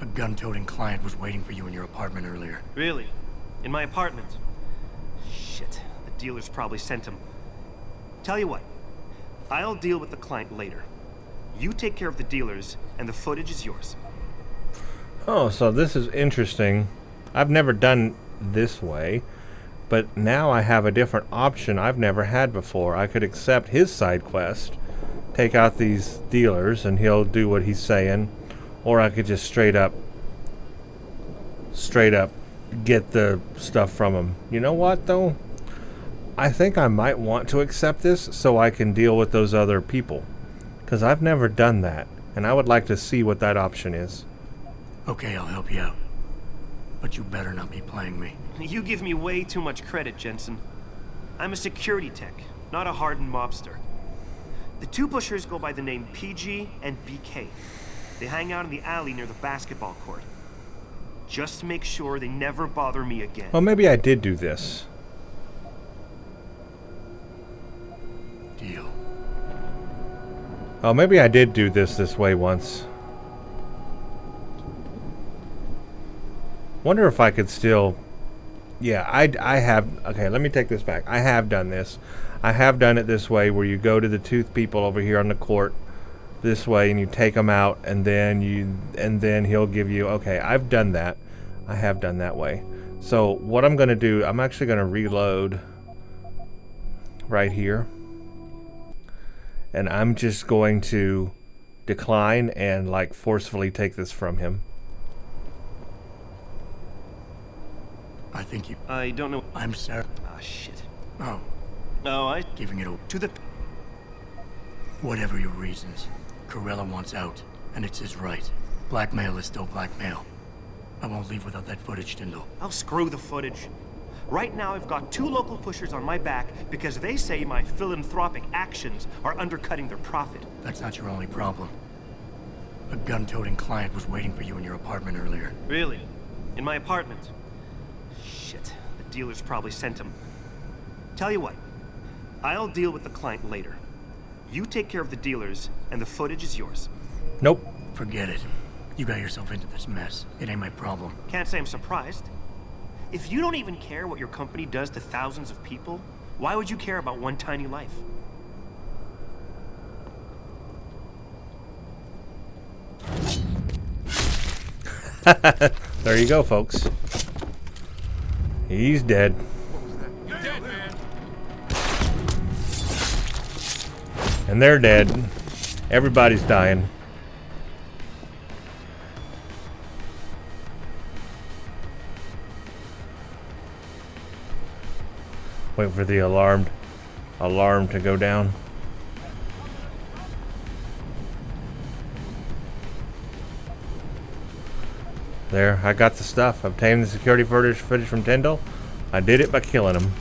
A gun-toting client was waiting for you in your apartment earlier. Really? In my apartment? Shit, the dealers probably sent him. Tell you what, I'll deal with the client later. You take care of the dealers, and the footage is yours. Oh, so this is interesting. I've never done this way, but now I have a different option I've never had before. I could accept his side quest, take out these dealers, and he'll do what he's saying, or I could just straight up get the stuff from him. You know what, though? I think I might want to accept this so I can deal with those other people, because I've never done that, and I would like to see what that option is. Okay, I'll help you out. But you better not be playing me. You give me way too much credit, Jensen. I'm a security tech, not a hardened mobster. The 2 pushers go by the name PG and BK. They hang out in the alley near the basketball court. Just make sure they never bother me again. Well, maybe I did do this. Deal. Oh, maybe I did do this way once. Wonder if I could still... Yeah, I have... Okay, let me take this back. I have done this. I have done it this way, where you go to the 2 people over here on the court this way, and you take them out, and then he'll give you... Okay, I've done that. I have done that way. So what I'm going to do, I'm actually going to reload right here. And I'm just going to decline and, like, forcefully take this from him. I think you... I don't know... I'm sorry. Ah, shit. Oh. No, Giving it to the... Whatever your reasons, Corella wants out, and it's his right. Blackmail is still blackmail. I won't leave without that footage, Tyndall. I'll screw the footage. Right now I've got 2 local pushers on my back because they say my philanthropic actions are undercutting their profit. That's not your only problem. A gun-toting client was waiting for you in your apartment earlier. Really? In my apartment? Shit, the dealers probably sent him. Tell you what, I'll deal with the client later. You take care of the dealers, and the footage is yours. Nope. Forget it. You got yourself into this mess. It ain't my problem. Can't say I'm surprised. If you don't even care what your company does to thousands of people, why would you care about one tiny life? There you go, folks. He's dead. You're dead, man. And they're dead. Everybody's dying. Wait for the alarm to go down. There, I got the stuff. Obtained the security footage from Tyndall. I did it by killing him.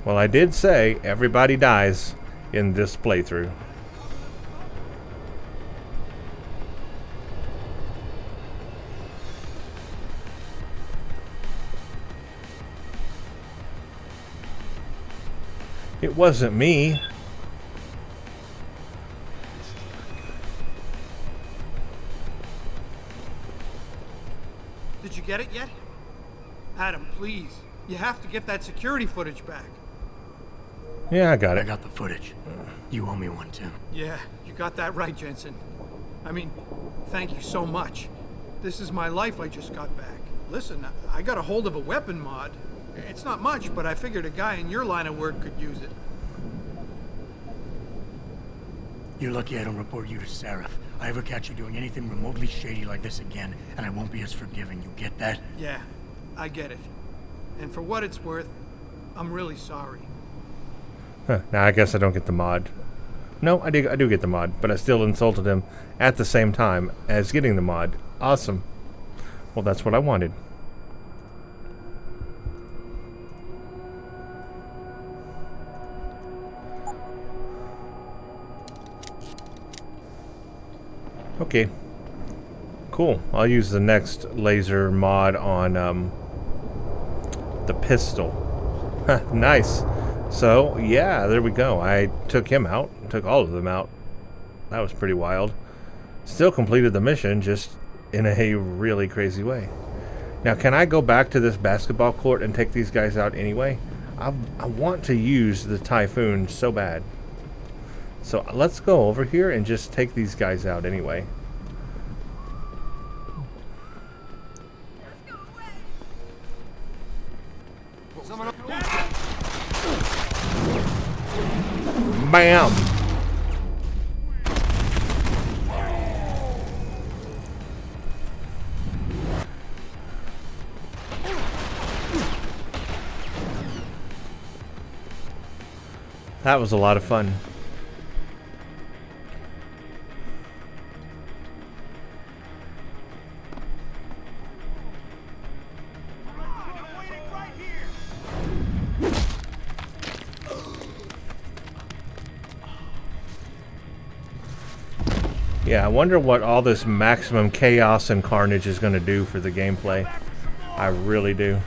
Well, I did say everybody dies in this playthrough. It wasn't me. Did you get it yet? Adam, please. You have to get that security footage back. Yeah, I got it. I got the footage. You owe me one, Tim. Yeah, you got that right, Jensen. I mean, thank you so much. This is my life I just got back. Listen, I got a hold of a weapon mod. It's not much, but I figured a guy in your line of work could use it. You're lucky I don't report you to Sarif. I ever catch you doing anything remotely shady like this again, and I won't be as forgiving. You get that? Yeah, I get it. And for what it's worth, I'm really sorry. Huh, now I guess I don't get the mod. No, I do get the mod, but I still insulted him at the same time as getting the mod. Awesome. Well, that's what I wanted. Okay. Cool. I'll use the next laser mod on the pistol. Nice. So, yeah, there we go. I took him out. Took all of them out. That was pretty wild. Still completed the mission, just in a really crazy way. Now, can I go back to this basketball court and take these guys out anyway? I want to use the Typhoon so bad. So let's go over here and just take these guys out anyway. Bam! That was a lot of fun. Yeah, I wonder what all this maximum chaos and carnage is going to do for the gameplay. I really do.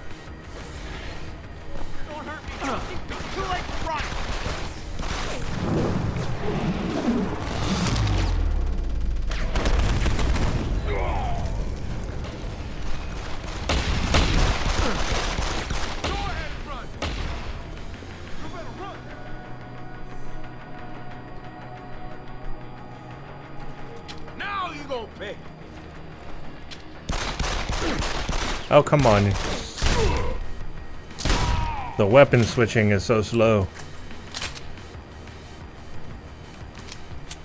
Oh, come on. The weapon switching is so slow.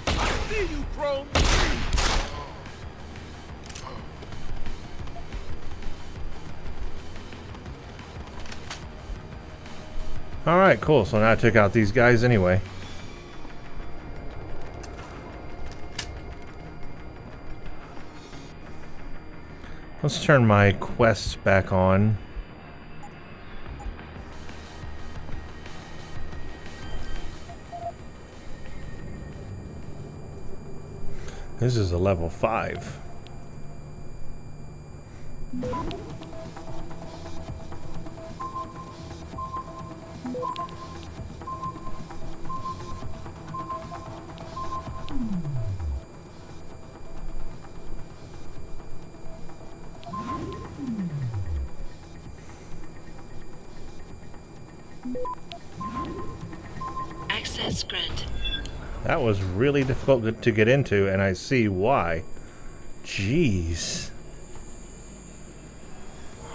I see you, Chrome. Alright, cool. So now I took out these guys anyway. Let's turn my quests back on. This is a level 5. Access granted. That was really difficult to get into, and I see why. Jeez.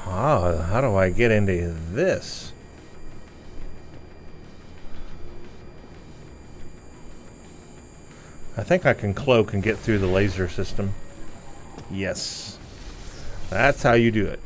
How do I get into this? I think I can cloak and get through the laser system. Yes. That's how you do it.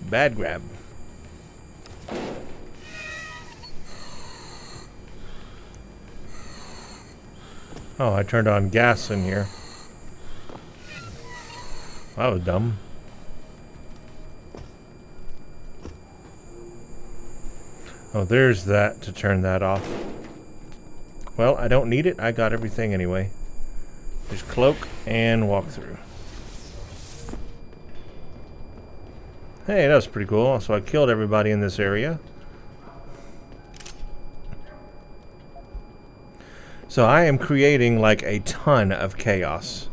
Bad grab. Oh, I turned on gas in here. That was dumb. Oh, there's that to turn that off. Well, I don't need it. I got everything anyway. There's cloak and walkthrough. Hey, that was pretty cool. So I killed everybody in this area. So I am creating like a ton of chaos.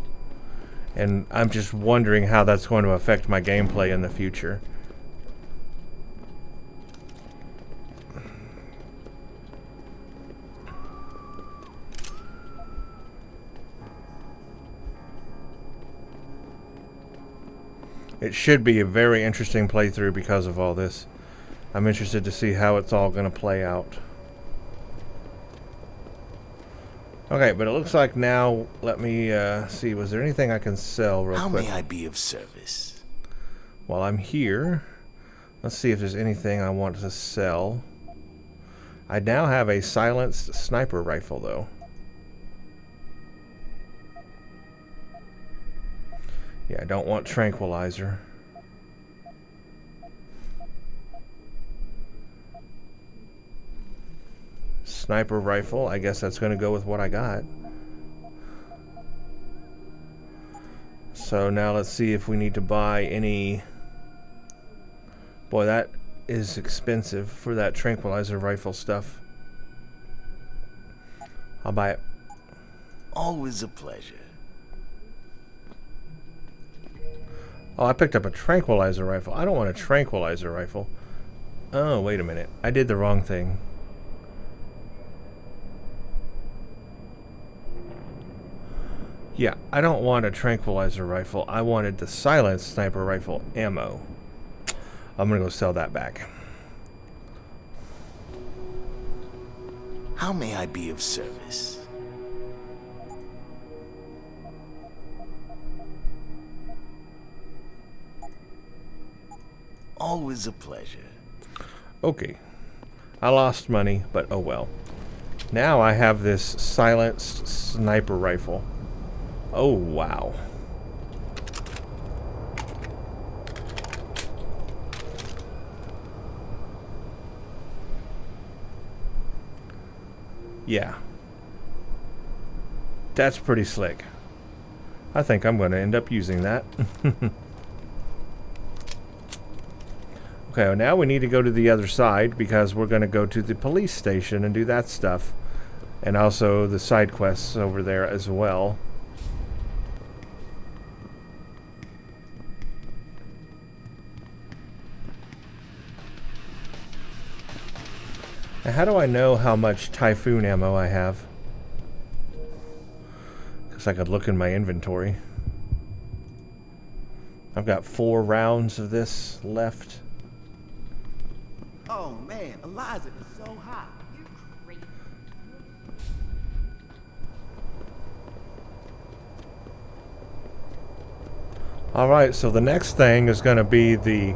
And I'm just wondering how that's going to affect my gameplay in the future. It should be a very interesting playthrough because of all this. I'm interested to see how it's all going to play out. Okay, but it looks like now, let me see, was there anything I can sell real quick? How may I be of service? While I'm here, let's see if there's anything I want to sell. I now have a silenced sniper rifle, though. Yeah, I don't want tranquilizer. Sniper rifle, I guess that's going to go with what I got. So now let's see if we need to buy any... Boy, that is expensive for that tranquilizer rifle stuff. I'll buy it. Always a pleasure. Oh, I picked up a tranquilizer rifle. I don't want a tranquilizer rifle. Oh, wait a minute. I did the wrong thing. Yeah, I don't want a tranquilizer rifle. I wanted the silenced sniper rifle ammo. I'm gonna go sell that back. How may I be of service? Always a pleasure. Okay. I lost money, but oh well. Now I have this silenced sniper rifle. Oh, wow. Yeah. That's pretty slick. I think I'm going to end up using that. Okay, well now we need to go to the other side because we're going to go to the police station and do that stuff. And also the side quests over there as well. Now, how do I know how much Typhoon ammo I have? Because I could look in my inventory. I've got 4 rounds of this left. Oh man, Eliza is so hot. You're crazy. Alright, so the next thing is going to be the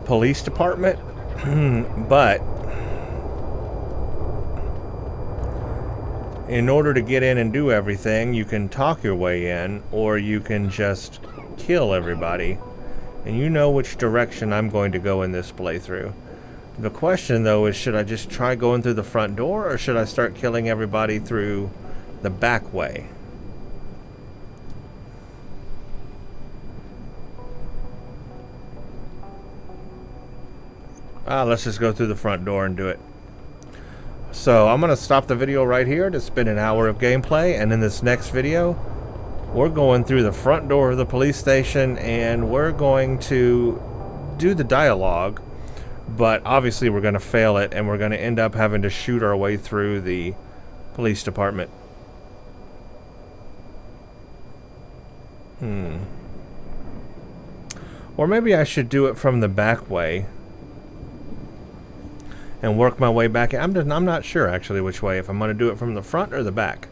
police department. But in order to get in and do everything, you can talk your way in, or you can just kill everybody. And you know which direction I'm going to go in this playthrough. The question, though, is should I just try going through the front door, or should I start killing everybody through the back way? Let's just go through the front door and do it. So I'm going to stop the video right here to spend an hour of gameplay, and in this next video, we're going through the front door of the police station, and we're going to do the dialogue. But obviously we're going to fail it, and we're going to end up having to shoot our way through the police department. Or maybe I should do it from the back way and work my way back. I'm not sure actually which way, if I'm going to do it from the front or the back.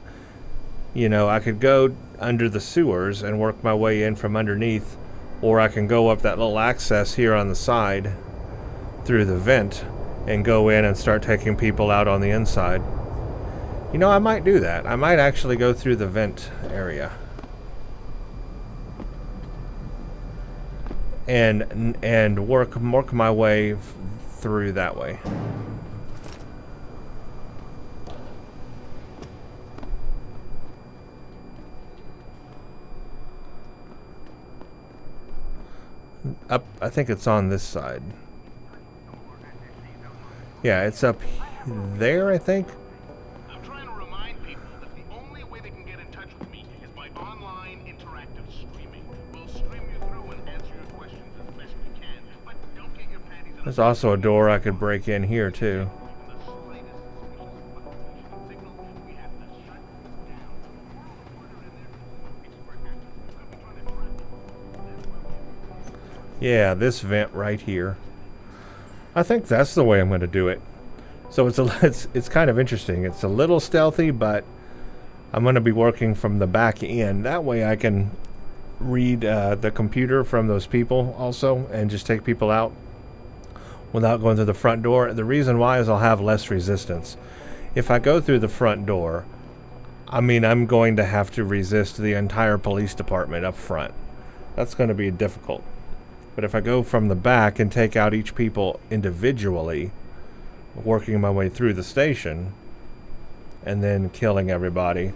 You know, I could go under the sewers and work my way in from underneath or I can go up that little access here on the side through the vent and go in and start taking people out on the inside. You know, I might do that. I might actually go through the vent area and work my way through that way. Up, I think it's on this side. Yeah, it's up there, I think. I'm trying to remind people that the only way they can get in touch with me is by online interactive streaming. We'll stream you through and answer your questions as best we can, but don't get your panties in. There's also a door I could break in here, too. Yeah, this vent right here. I think that's the way I'm going to do it. So it's kind of interesting. It's a little stealthy, but I'm going to be working from the back end. That way I can read the computer from those people also and just take people out without going through the front door. The reason why is I'll have less resistance. If I go through the front door, I mean, I'm going to have to resist the entire police department up front. That's going to be difficult. But if I go from the back and take out each people individually, working my way through the station, and then killing everybody,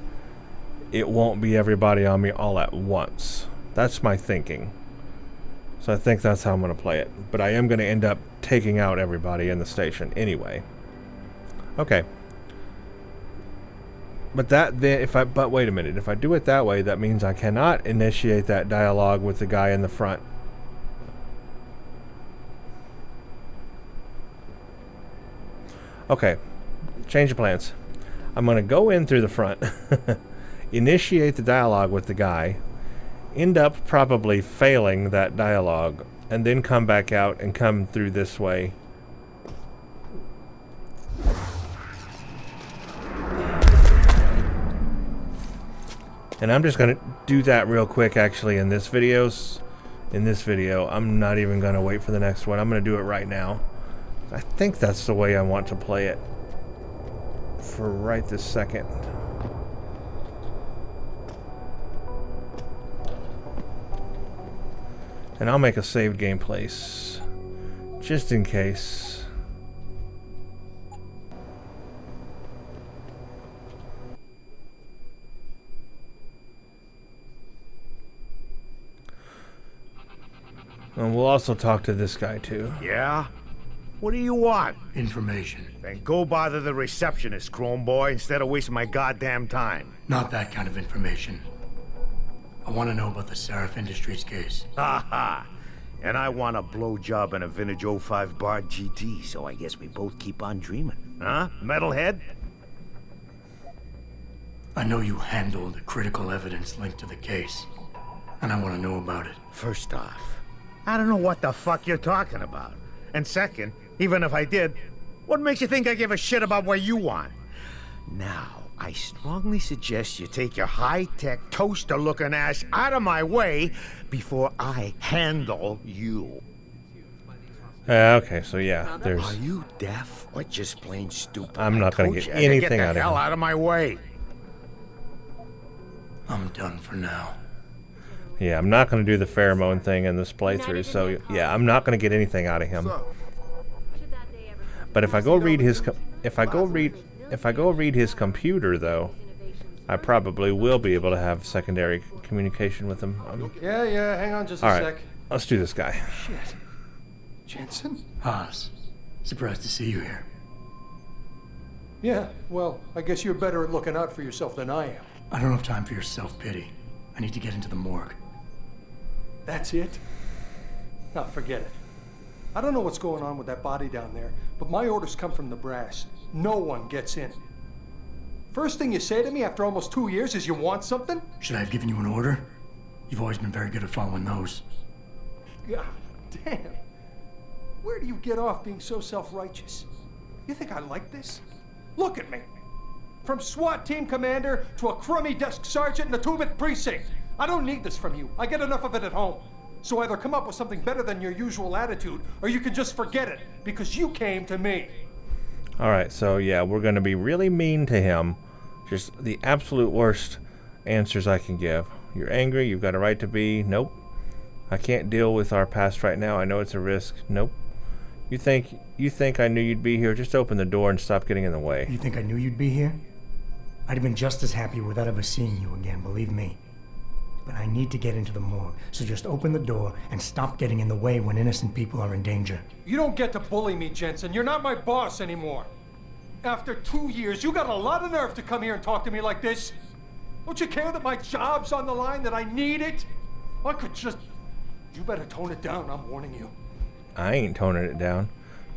it won't be everybody on me all at once. That's my thinking. So I think that's how I'm going to play it. But I am going to end up taking out everybody in the station anyway. Okay. But but wait a minute. If I do it that way, that means I cannot initiate that dialogue with the guy in the front. Okay, change of plans. I'm going to go in through the front, initiate the dialogue with the guy, end up probably failing that dialogue, and then come back out and come through this way. And I'm just going to do that real quick actually in this video. I'm not even going to wait for the next one. I'm going to do it right now. I think that's the way I want to play it for right this second. And I'll make a saved game place just in case. And we'll also talk to this guy too. Yeah? What do you want? Information. Then go bother the receptionist, Chrome Boy, instead of wasting my goddamn time. Not that kind of information. I want to know about the Sarif Industries case. Ha ha! And I want a blowjob in a vintage 05 Bard GT, so I guess we both keep on dreaming. Huh, metalhead? I know you handled the critical evidence linked to the case, and I want to know about it. First off, I don't know what the fuck you're talking about. And second, even if I did, what makes you think I give a shit about what you want? Now, I strongly suggest you take your high-tech, toaster-looking ass out of my way before I handle you. Okay, so yeah, there's... Are you deaf or just plain stupid? I'm not going to get anything out of him. Get the hell out of my way. I'm done for now. Yeah, I'm not going to do the pheromone thing in this playthrough, so yeah, I'm not going to get anything out of him. But if I go read his computer though, I probably will be able to have secondary communication with him. Yeah, hang on just all a right, sec. let's do this guy. Shit. Jensen? Haas, surprised to see you here. Yeah, well, I guess you're better at looking out for yourself than I am. I don't have time for your self-pity. I need to get into the morgue. That's it? No, forget it. I don't know what's going on with that body down there, but my orders come from the brass. No one gets in. First thing you say to me after almost 2 years is you want something? Should I have given you an order? You've always been very good at following those. God damn. Where do you get off being so self-righteous? You think I like this? Look at me. From SWAT team commander to a crummy desk sergeant in the 2-bit precinct. I don't need this from you. I get enough of it at home. So either come up with something better than your usual attitude, or you can just forget it, because you came to me. Alright, so yeah, we're going to be really mean to him. Just the absolute worst answers I can give. You're angry, you've got a right to be. Nope. I can't deal with our past right now. I know it's a risk. Nope. You think I knew you'd be here? Just open the door and stop getting in the way. You think I knew you'd be here? I'd have been just as happy without ever seeing you again, believe me. But I need to get into the morgue, so just open the door and stop getting in the way when innocent people are in danger. You don't get to bully me, Jensen. You're not my boss anymore. After 2 years, you got a lot of nerve to come here and talk to me like this. Don't you care that my job's on the line, that I need it? I could just... You better tone it down, I'm warning you. I ain't toning it down.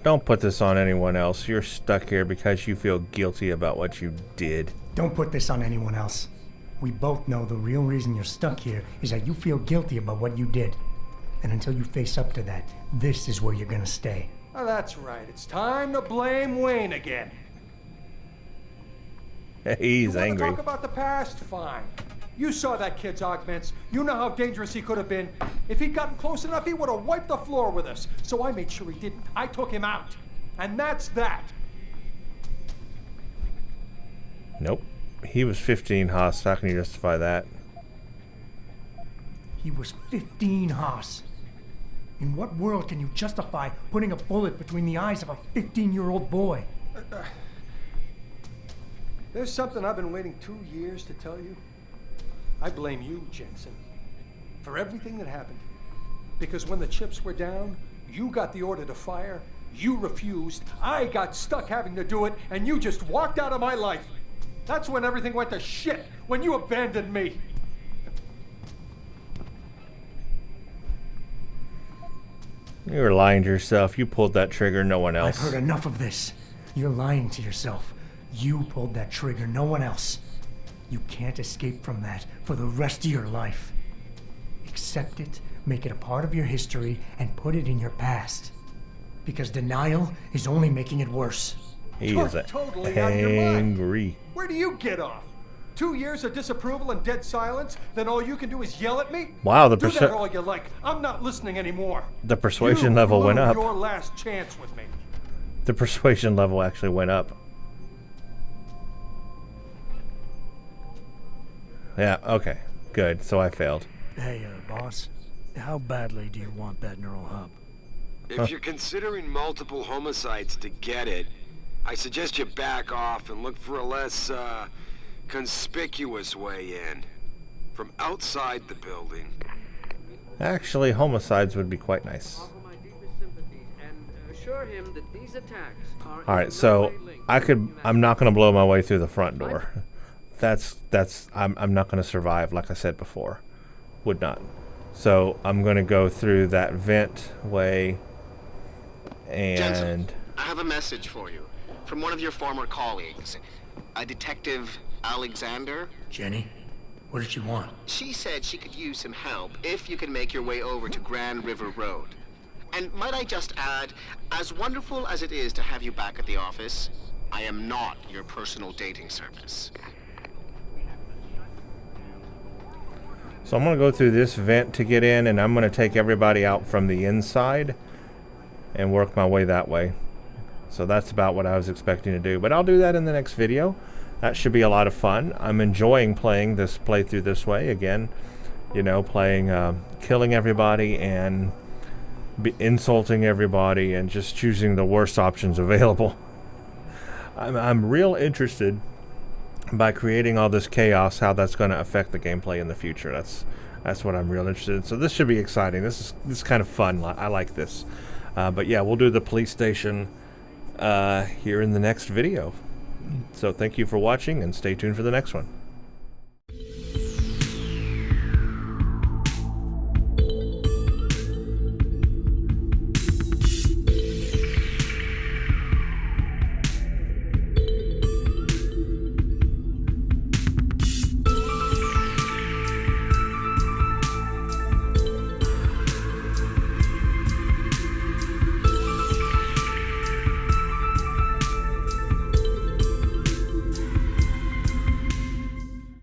Don't put this on anyone else. You're stuck here because you feel guilty about what you did. Don't put this on anyone else. We both know the real reason you're stuck here is that you feel guilty about what you did. And until you face up to that, this is where you're gonna stay. Oh, that's right. It's time to blame Wayne again. He's you angry. Talk about the past? Fine. You saw that kid's augments. You know how dangerous he could have been. If he'd gotten close enough, he would have wiped the floor with us. So I made sure he didn't. I took him out. And that's that. Nope. He was 15, Haas. How can you justify that? He was 15, Haas. In what world can you justify putting a bullet between the eyes of a 15-year-old boy? There's something I've been waiting 2 years to tell you. I blame you, Jensen, for everything that happened to you. Because when the chips were down, you got the order to fire, you refused, I got stuck having to do it, and you just walked out of my life. That's when everything went to shit, when you abandoned me. You were lying to yourself. You pulled that trigger, no one else. I've heard enough of this. You're lying to yourself. You pulled that trigger, no one else. You can't escape from that for the rest of your life. Accept it, make it a part of your history, and put it in your past. Because denial is only making it worse. He is totally out of your mind. angry. Where do you get off? 2 years of disapproval and dead silence, then all you can do is yell at me? Wow, do that all you like. I'm not listening anymore. The persuasion level went up. Your last chance with me. The persuasion level actually went up. Yeah, okay. Good. So I failed. Hey, boss. How badly do you want that neural hub? If you're considering multiple homicides to get it, I suggest you back off and look for a less, conspicuous way in. From outside the building. Actually, homicides would be quite nice. Alright, so I'm not going to blow my way through the front door. I'm not going to survive, like I said before. Would not. So I'm going to go through that vent way and... Jensen, I have a message for you from one of your former colleagues, a Detective Alexander. Jenny, what did she want? She said she could use some help if you can make your way over to Grand River Road. And might I just add, as wonderful as it is to have you back at the office, I am not your personal dating service. So I'm going to go through this vent to get in, and I'm going to take everybody out from the inside and work my way that way. So that's about what I was expecting to do. But I'll do that in the next video. That should be a lot of fun. I'm enjoying playing this playthrough this way. Again, you know, playing, killing everybody and insulting everybody and just choosing the worst options available. I'm real interested by creating all this chaos, how that's going to affect the gameplay in the future. That's what I'm real interested in. So this should be exciting. This is kind of fun. I like this. But yeah, we'll do the police station here in the next video. So thank you for watching, and stay tuned for the next one.